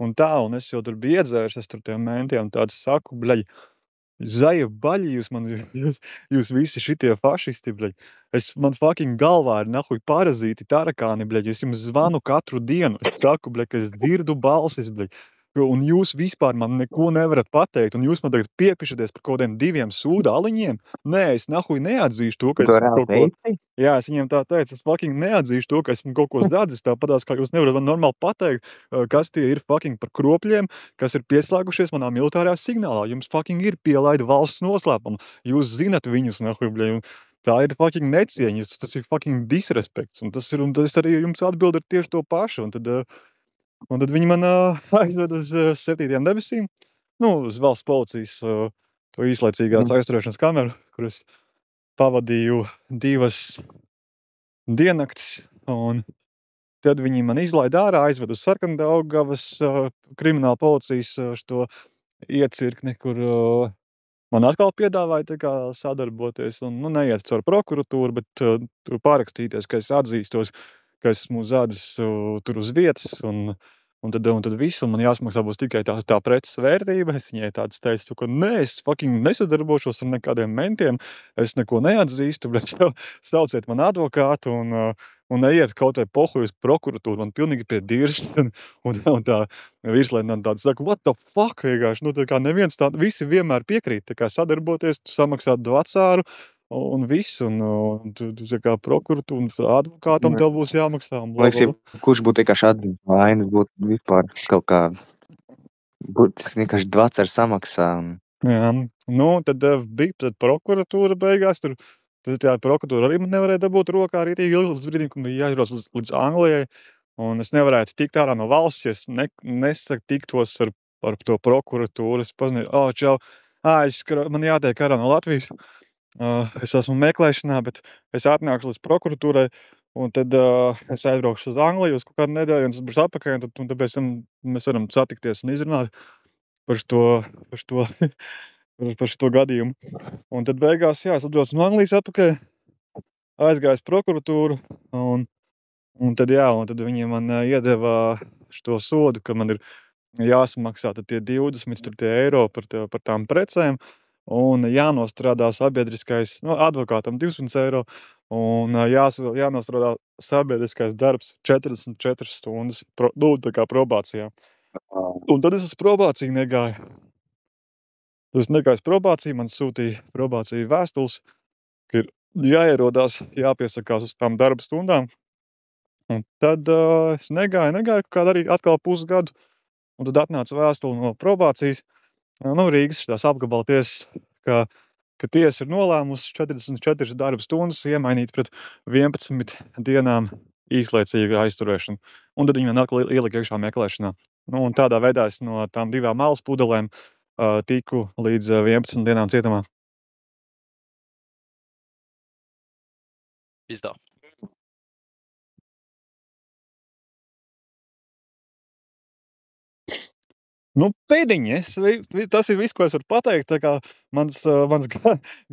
un es jau tur biju iedzērs, es tur tiem mentiem tādu saku, bļaļ, zaļa baļi, jūs visi šitie fašisti, bļaļ. Man fucking galvā ir nahuj parazīti tarakāni, bļaļ, es jums zvanu katru dienu, es saku, bļaļ, ka es dzirdu balsis, bļaļ. Un jūs vispār man neko nevarat pateikt, un jūs man tagad piepišaties par kaut kādiem 2 sūda aliņiem? Nē, es nahuj neatzīšu to, ka esmu kaut ko... Jā, es viņiem tā teicu, es fucking neatzīšu to, ka esmu kaut ko dadzis, tāpatās, kā jūs nevarat man normāli pateikt, kas tie ir fucking par kropļiem, kas ir pieslēgušies manā militārajā signālā. Jums fucking ir pielaida valsts noslēpuma. Jūs zinat viņus, nahuj, bļaļ, un tā ir fucking necieņas, tas ir fucking disrespekts, un tas arī jums atbild ar tieši to pašu, un tad viņi man aizved uz 7. debesīm, uz valsts policijas to īslaicīgās aizturēšanas kameru, kur es pavadīju 2 diennaktis, un tad viņi man izlaida ārā, aizved uz Sarkandaugavas krimināla policijas šo iecirkni, kur man atkal piedāvāja tā kā sadarboties un neiet caur prokuratūru, bet pārakstīties, ka es atzīstos, ka esmu zādis tur uz vietas, un tad visu, man jāsmaksā būs tikai tā preces vērtība. Es viņai tāds teicu, ka nē, es fucking nesadarbošos ar nekādiem mentiem, es neko neatzīstu, bet sauciet man advokātu, un neiet kaut vai pohuj uz prokuratūru, man pilnīgi pie dirst, un tā virslētnanta tāda saka, what the fuck, vienkārši, tā kā neviens tā, visi vienmēr piekrīt, tā kā sadarboties, samaksāt dvacāru, un viss, un tu tā kā prokuratūra, un advokātam tev būs jāmaksā, un Man liekas, ja kurš būtu vienkārši atzīts vainas, būtu vispār kaut kā, būtu vienkārši dvacāru samaksā. Jā, tad bija tad prokuratūra beigās, tad tā prokuratūra arī man nevarēja dabūt rokā arī tī ilgi līdz brīdim, kad bija jāizbrauc līdz Anglijai, un es nevarētu tikt ārā no valsts, ja es nesatiktos ar to prokuratūru. Es paziņoju, čau, man jātiek ārā no Latvijas, es esmu meklēšanā, bet es atnākšu līdz prokuratūrai, un tad es aizbraukšu uz Angliju uz kaut kādu nedēļu, un tas būs atpakaļ, un tāpēc mēs varam satikties un izrunāt par šo gadījumu. Un tad beigās, es atbraucu no Anglijas atpakaļ, aizgāju uz prokuratūru, un tad viņi man iedeva šo sodu, ka man ir jāsamaksā tie 20 eiro par tām precēm, un jānostrādā sabiedriskais, advokātam 200 eiro, un jānostrādā sabiedriskais darbs 44 stundas, tā kā probācijā. Un tad es uz probāciju negāju. Es negāju uz probāciju, man sūtīja probāciju vēstules, ka ir jāierodās, jāpiesakās uz tām darba stundām. Un tad es negāju kādu arī atkal pusgadu, un tad atnāca vēstule no probācijas, Rīgas tās apgabala tiesas, ka tiesa ir nolēmusi 44 darba stundas iemainīt pret 11 dienām īslaicīgu aizturēšanu. Un tad viņi man atkal ielika iekšā meklēšanā. Un tādā veidā es no tām 2 malas pudelēm tiku līdz 11 dienām cietumā. Izdā. Pēdiņi, tas ir viss, ko es varu pateikt, tā kā mans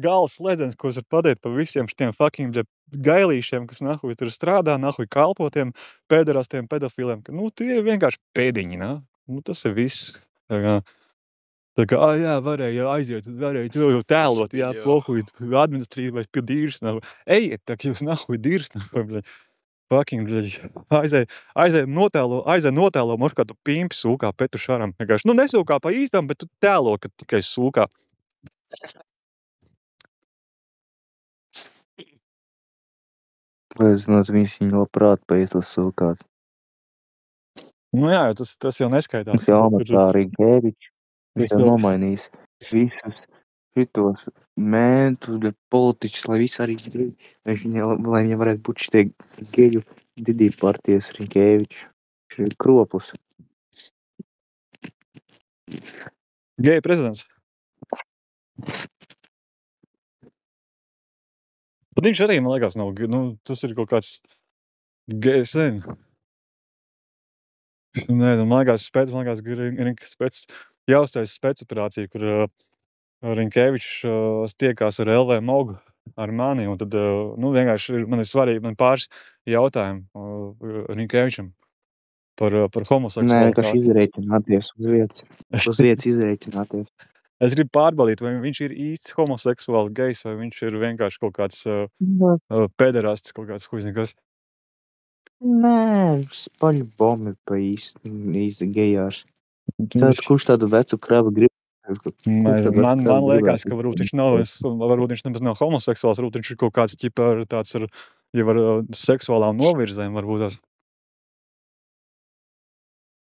gals sledens, ko es varu pateikt par visiem šitiem fucking gailīšiem, kas nahuj tur strādā, nahuj kalpotiem, pēderastiem, pedofiliem, ka, tie ir vienkārši pēdiņi, tas ir viss. Tā kā, varēja aiziet, varēja jau tēlot, pohuj, administrīvais pie dīrs, ejiet, tā kā jūs nahuj dīrs, fucking, aizēj notēlo moš kā tu pimpi sūkā Petru Šaram. Vienkārši, nesūkā pa īstam, bet tu tēlo, ka tikai sūkā. Es zinātu, viņš viņu labprāt paietos sūkāt. Jā, tas jau neskaitās. Tas jau amatā Rinkēvičs. Viņš jau nomainīs visus šitos mēntus, bet politiķus, lai visi arī lai viņam varētu būt šitie geju didī partijas Rinkēvičs. Viņš ir kropus. Geju prezidents. Bet viņš arī, man liekas, nav, tas ir kaut kāds gejs, man liekas, jāuztais spēcoperācija, kur Rinkēvičs tiekās ar LV Mogu, ar mani, un tad, vienkārši man ir svarīgi, man pāris jautājumi Rinkēvičam par homoseksualitāti. Nē, vienkārši izrēķināties uz vietas izrēķināties. Es gribu pārbaudīt, vai viņš ir īsts homoseksuāls gejs, vai viņš ir vienkārši kaut kāds pederasts, kaut kāds huiznikas. Nē, spaļu bombi pa īsti gejārs. Kurš tādu vecu kravu grib? Man liekas, ka varbūt viņš nemaz nav homoseksuāls, varbūt viņš ir kaut kāds tāds ar seksuālām novirzēm, varbūt tās.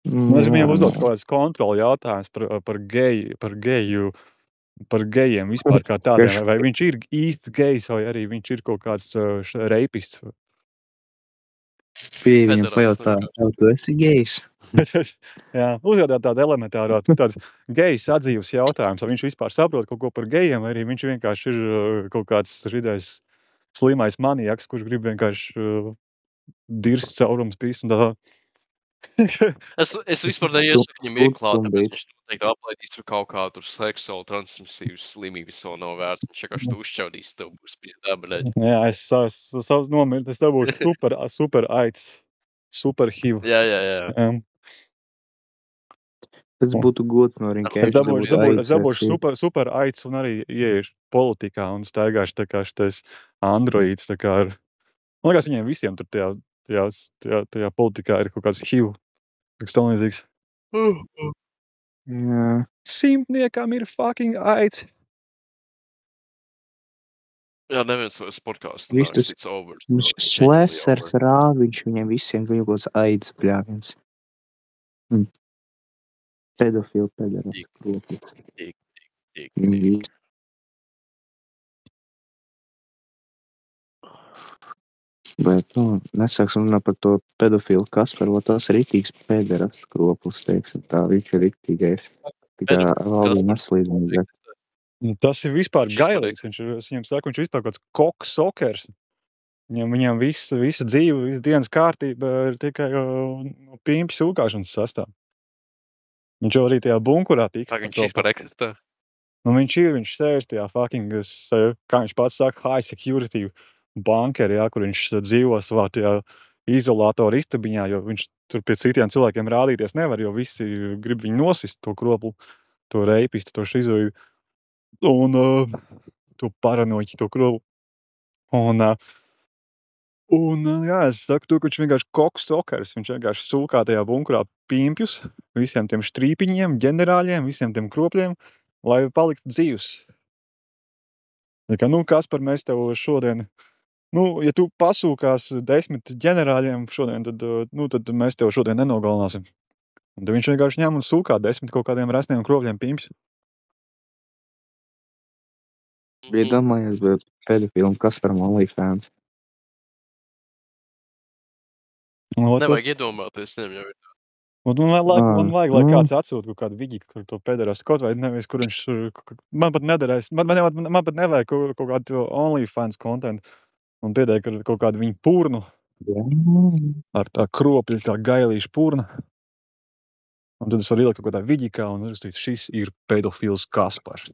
Es viņam uzdot kaut kāds kontroli jautājums par gejiem vispār kā tādiem, vai viņš ir īsts gejs, vai arī viņš ir kaut kāds reipists. Pie viņam pajautā, tu esi gejs? Jā, uzjautāt tādu elementāru, tāds gejs atzīves jautājums, vai viņš vispār saprot kaut ko par gejiem, vai arī viņš vienkārši ir kaut kāds ridais slimais maniaks, kurš grib vienkārši dirst caurums pīs un tā. Es vispār neiesaku viņam ieklāt, tāpēc viņš noteikti aplaidīs par kaut kādu seksuālu transmisīvas slimības savu nav vērts. Viņš vienkārši tu uzšķaudīs, tev būs pizdā, bļaļ. Jā, es nomirt, es tev būšu super aids, super HIV. Jā. Tas būtu gods no Rinkēviča. Es dabūšu super aids un arī ieiešu politikā un staigāšu tā kā šitais androīds, tā kā ar Man liekas, viņiem visiem tur tajā politikā ir kaut kāds HIV, kas tam līdzīgs. Jā. Simtniekam ir fucking aids. Jā, neviens vairs podkāstu Viņš nāks, tas- it's over. Viņš Genuinely slēsers over. rāda, viņš viņiem visiem kaut kāds aids bļāviens. Pedofili pederasti kroplis. Tik. Bet, nesāksim runāt par to pedofilu Kasparu, tas ir rītīgs pederasta kroplis, teiksim tā, viņš ir rītīgais. Tikai valdība neslīdumi. Tas ir vispār Viņš gailīgs. Es viņam saku, viņš vispār kaut kāds koksokers. Viņam visa dzīve, visa dienas kārtība ir tikai no pīmpju sūkāšanas sastāv. Viņš jau arī tajā bunkurā tika. Tā viņš vispār eksistē. Viņš sēž tajā fucking, kā viņš pats saka, high security bankeri, kur viņš dzīvo savā tajā izolātora istabiņā, jo viņš tur pie citiem cilvēkiem rādīties nevar, jo visi grib viņu nosist, to kroplu, to reipistu, to šizoidu. Un to paranoiķi, to kroplu. Jā, es saku to, ka viņš vienkārši koksokers. Viņš vienkārši sūkā tajā bunkurā pīmpjus visiem tiem štrīpiņiem, ģenerāļiem, visiem tiem kropļiem, lai paliktu dzīvs. Kaspar, mēs tev šodien, ja tu pasūkās 10 ģenerāļiem šodien, tad mēs tev šodien nenogalināsim. Un tad viņš vienkārši ņem un sūkā 10 kaut kādiem resniem kropļiem pīmpjus. Iedomājies, bet pedofilam Kasparam OnlyFans. Nevajag iedomāties, viņam jau ir. Man vajag, lai kāds atsūta kaut kādu viģi, kur to pederastu kaut vai nevis, kur viņš man pat nederēs. Man pat nevajag kaut kādu OnlyFans kontentu. Un piedēja, ka kaut kādu viņu purnu ar tā kropļu, tā gailīšu purna. Un tad es varu ielikt kaut kādā viģikā un uzrakstīt, šis ir pedofils Kaspars.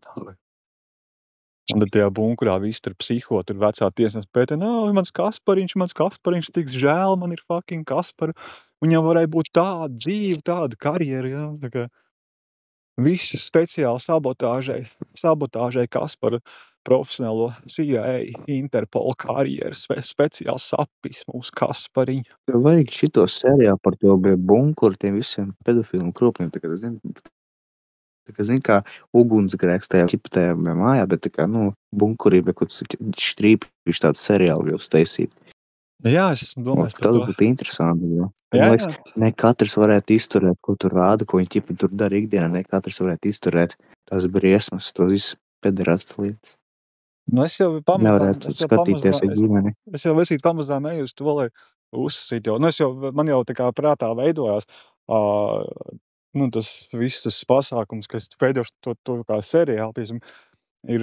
Un tad tajā bunkurā viss tur psiho, tur vecā tiesnes pētē, mans Kaspariņš, tik žēl, man ir fucking Kaspar. Viņam varēja būt tāda dzīve, tāda karjera, jā. Tā kā visi speciāli sabotāžai Kaspara profesionālo CIA, Interpol karjeras, speciāls sapis mūsu Kaspariņu. Tev vajag šito seriālu par to bunkuru tiem visiem pedofiliem kropļiem. Zini, kā ugunsgrēks tajā ķiptajā mājā, bet bunkurī, bet kaut štrīpīši tāds seriāli jau uztaisīt. Jā, es domāju, tas būtu interesanti, jo. Ne katrs varētu izturēt, ko tur rāda, ko viņi ķipi tur dara ikdienā, ne katrs varētu izturēt tās briesmas, tos visus pederastu lietas. Es jau nevarētu skatīties ar ģimeni. Es jau pamazām eju uz to, lai uzsasīt jau. Man jau tā kā prātā veidojās tas viss pasākums, kas veidoš to kā seriālu, piemēram, ir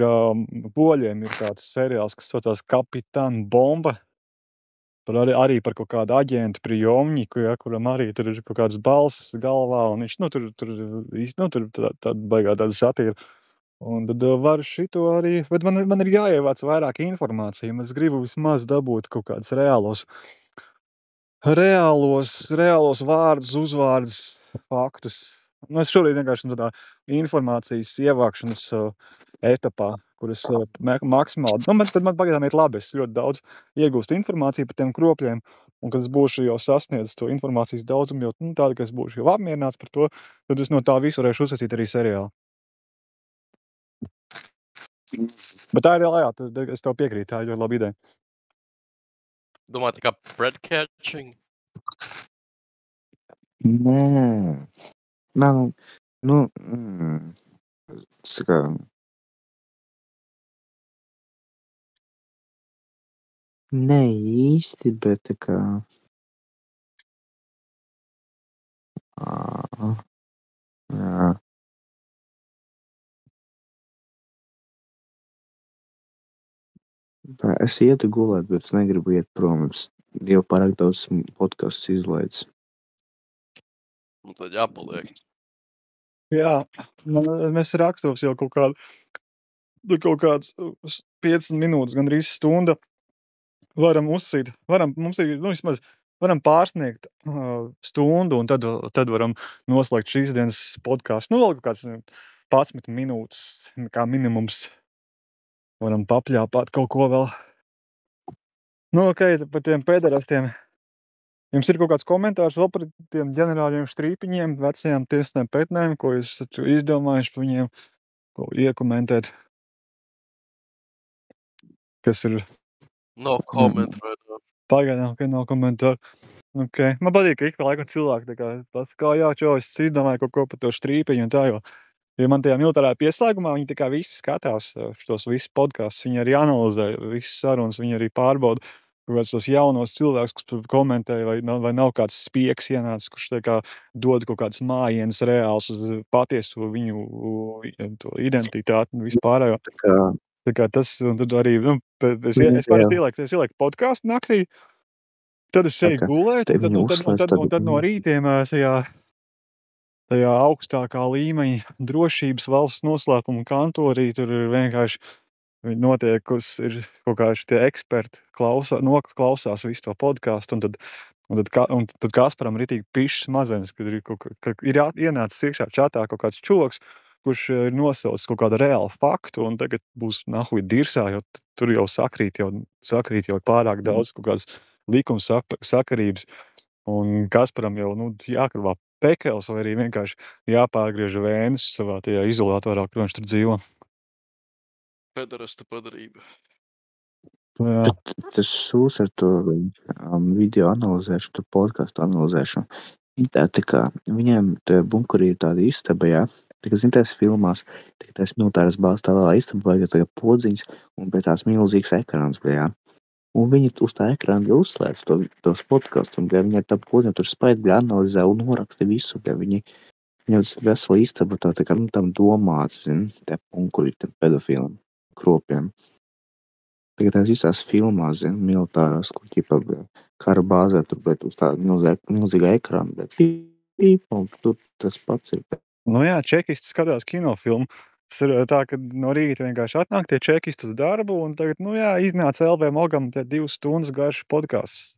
poļiem ir tāds seriāls, kas saucās Kapitāna Bomba, arī par kaut kādu aģentu Prijomņiku, kuram arī tur ir kaut kāds balss galvā, un viņš, tur tāda baigā tāda satīra. Un tad var šito arī, bet man ir jāievāc vairāk informācija, es gribu vismaz dabūt kaut kādus reālos vārdus, uzvārdus, faktus. Es šorīt vienkārši tādā informācijas ievākšanas etapā, kuras maksimāli, man pagaidām iet labi, es ļoti daudz iegūstu informāciju par tiem kropļiem, un kad es būšu jau sasniedzis to informācijas daudzumu, jo tāda, ka es būšu jau apmierināts par to, tad es no tā visu varēšu uzsacīt arī seriālu. Bet tā ir jā, es tev piekrītu, tā ir ļoti laba ideja. Domā, tā kā bread catching? Nē. Nē, īsti, bet tā kā... Jā. Es ietu gulēt, bet es negribu iet prom. Es jau pārāk daudz podcasts izlaidis. Un tad jāpaliek. Jā, mēs rakstos jau kaut kāds 5 minūtes, gandrīz stunda. Varam uzsīt, mums ir, vismaz varam pārsniegt stundu, un tad varam noslēgt šīs dienas podcastu. Vēl kaut kāds 11 minūtes, kā minimums. Varam papļāpāt kaut ko vēl. Nu, ok, par tiem pēderastiem. Jums ir kaut kāds komentārs vēl par tiem ģenerāļiem strīpiņiem, vecajām tiesnēm pētnēm, ko jūs esat izdomājuši par viņiem, ko iekomentēt? Kas ir No comment, brother. pagaidām, ka nav komentāru. Okay. Man patīk, ka ik pa laikam cilvēki tā kā jā, čo, es izdomāju kaut ko par to strīpiņu un tā, jo man tajā militārā pieslēgumā viņi tā kā visi skatās šos visus podkastus, viņi arī analizē visas sarunas, viņi arī pārbauda kaut kādus tos jaunos cilvēkus, kas komentē, vai nav kāds spiegs ienācis, kurš tā kā dod kaut kādas mājienas reāls uz patieso viņu to identitāti un vispārējo. Tā kā tas, un tad arī, es parasti ielieku podcastu naktī, tad es eju gulēt, un tad no rītiem tajā augstākā līmeņa drošības valsts noslēpuma kantorī tur vienkārši notiek, kas ir kaut kā šitie eksperti klausās visu to podcastu, un tad Kasparam ritīgi pišs mazenis, kad ir ienācis iekšā čatā kaut kāds čoks, kurš ir nosaucis kaut kādu reālu faktu, un tagad būs nahuj dirsā, jo tur jau sakrīt jau pārāk daudz kaut kādas likuma sakarības, un Kasparam jau, jākarvā pekels, vai arī vienkārši jāpārgriež vēnes savā tajā izolatorā, kur viņš tur dzīvo. Pēderasta padarība. Jā. Tas sūs ar to video analizēšanu, to podcastu analizēšanu. Tā kā viņiem bunkurī ir tāda istaba, jā. Tā kā, tās filmās, tās militāras bāzes tā lielā istaba, vajag tā podziņas un pēc tās milzīgas ekrāns, jā. Un viņi uz tā ekrāna uzslēdz tos podkastus, un viņi ar tā podziņu tur spaid, analizē un noraksta visu, viņi tas vesela istaba tā kā, tam domāts, tie bunkuri, tie pedofīli, kropiem. Tagad tās visās filmās, militārās, kur ķipa kara bāzē, tur, bet uz tāda milzīga ekrāna, bet tur tas pats ir. Jā, čekisti skatās kinofilmu. Tas ir tā, ka no rīta vienkārši atnāk tie čekisti uz darbu, un tagad, iznāca LV Mogam 2 stundas garš podcasts.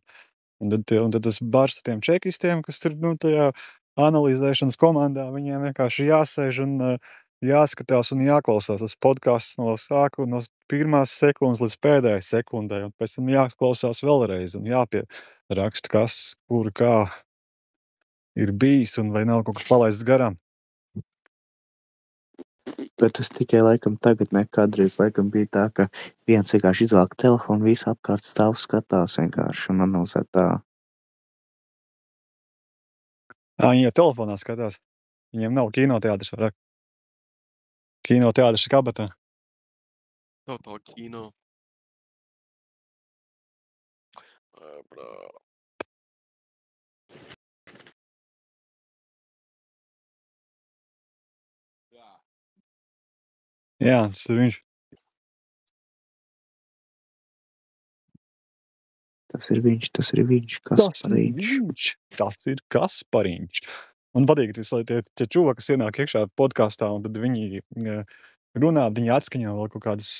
Un tad tas bars ar tiem čekistiem, kas tur, tajā analizēšanas komandā, viņiem vienkārši jāsēž un jāskatās un jāklausās tas podcasts no pirmās sekundes līdz pēdējai sekundai, un pēc tam jāklausās vēlreiz un jāpieraksta, kas, kur, kā ir bijis, un vai nav kaut kas palaists garām. Bet tas tikai laikam tagad, ne kādreiz laikam bija tā, ka viens vienkārši izvēlka telefonu, visu apkārt stāv skatās vienkārši un analizē tā. Viņi jau telefonā skatās. Viņiem nav kinoteātris vairāk. Kinoteātris ir kabatā. Total kino. Brā. Jā, tas ir viņš. Tas ir viņš, Kaspariņš. Tas ir Kaspariņš. Man patīk, tie čuvaki, kas ienāk iekšā podkastā, un tad viņi runā, viņi atskaņo vēl kaut kādas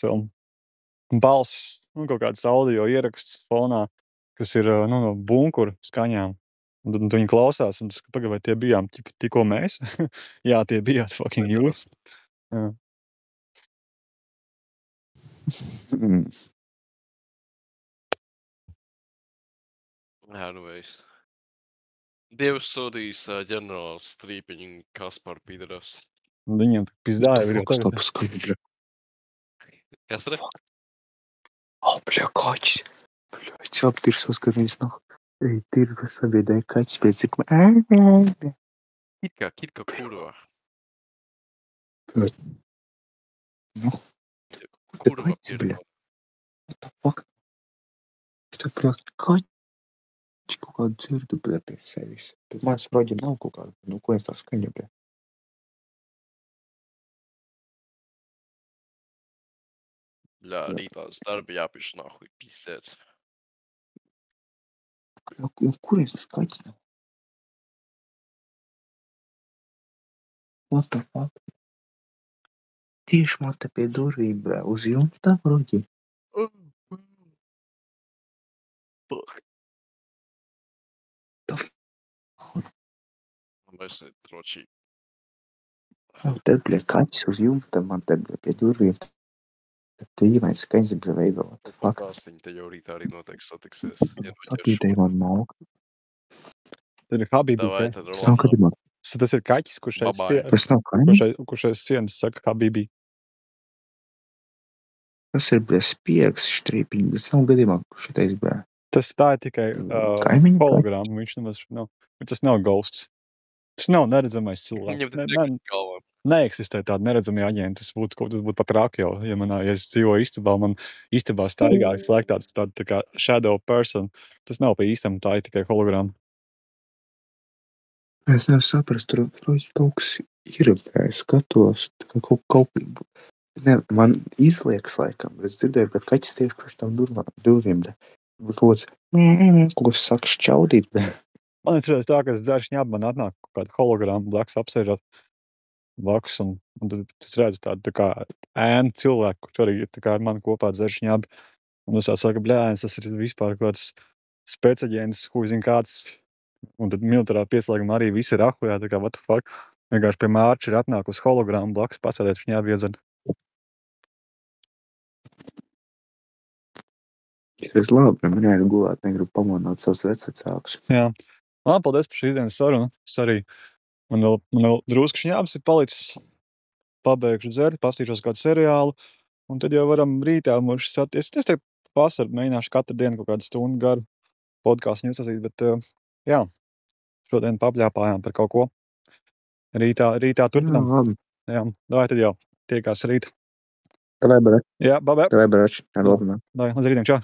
balss, kaut kādas audio ierakstus fonā, kas ir no bunkura skaņām. Un tad viņi klausās, un tas, pagaid, vai tie bijām tikko mēs? Jā, tie bijāt fucking jūs. Jā. Anyways. Dievs sodīs ģenerāls strīpiņu Kasparu pīderos. Viņiem pizdāja. Kas ir? Bļa, kaķis. Bļa, es aptirsos, kad viņas nav. Tirgu sabiedēja kaķis pēc cik... Kitka kurva. Nu. Kurva pirma. What the fuck? Es tev prāt kaķi kaut kādu dzirdu, bļa, pie sevis. Bet mans roģi nav kaut kādu. Nu, ko es tā skaņu, bļa? Bļā, rītās darbi jāpiš nahuj, pīstēts. Kur es tas kaķis nav? What the fuck? Tieši man te pie durvīm, bļa, uz jumta, roģi. Fuck. The fuck? Mēs tročī. Te, bļa, kaķis uz jumta, man te, bļa, pie durvīm. Tīmais skaņas bija veidot. Podkāstiņi te jau rītā arī noteikti satiksies. Ja Apītei man malku. Tad ir Habibi. Davai, Okay? tad Tas nav kadimā. Tas ir kaķis, kurš aiz Babai. Tas nav kaņi. kurš aiz sienas saka Habibi. Tas ir, bļa, spiegs štrīpiņi. Tas nav gadījumā, kurš šitais, bļa. Tā ir tikai Kaimiņu hologramma. Tas nav ghosts. Tas nav neredzamais cilvēks. Viņam tas vienkārši galvā. Neeksistē tāda neredzamie aģenti. Tas būtu pat traki jau. Ja es dzīvoju istabā, man istabā staigā slēgt tā kā shadow person. Tas nav pie īstam, tā ir tikai hologramma. Es nevaru saprast, tur kaut kas ir, bļa. Es skatos, tā kā kaut ne, man izliekas laikam. Es dzirdēju, ka kaķis tieši priekš tam durvīm, bļa. Kaut kas saka šķaudīt, bļa. Man ir tā, ka es dzēršu ņēmu, man atnāk kaut kāda hologramma, blaks apsēžot blakus, un tad es redzu tādu tā kā ēnu cilvēku, kurš arī tā kā ar mani kopā dzēršu ņēmu. Un es saka, bļēns, tas ir vispār kaut kāds spēcaģēns, ko zinu kāds. Un tad militārā pieslēguma arī visi ir ahujā, tā kā what the fuck. Vienkārši pie mārča ir atnākusi hologramma blakus, pasēdēt ņēmu iedzēn. Es labi, man jāiet gulēt, negribu pamodināt savus vecvecākus. Jā. Man paldies par šī dienas sarunu. Es arī, man vēl drusku šņābs ir palicis. Pabeigšu dzert, pastīšos kādu seriālu. Un tad jau varam rītā mūs saties. Es teiktu, vasaru mēģināšu katru dienu kaut kādu stundu garu podkāstu uzsasīt, bet jā, šodien papļāpājām par kaut ko. Rītā turpinām. Jā, labi. Jā, davai tad jau tiekās rīt. Davai, brać. Jā, babē. Davai, brać. Ar labu. Davai, līdz rītiem, čau.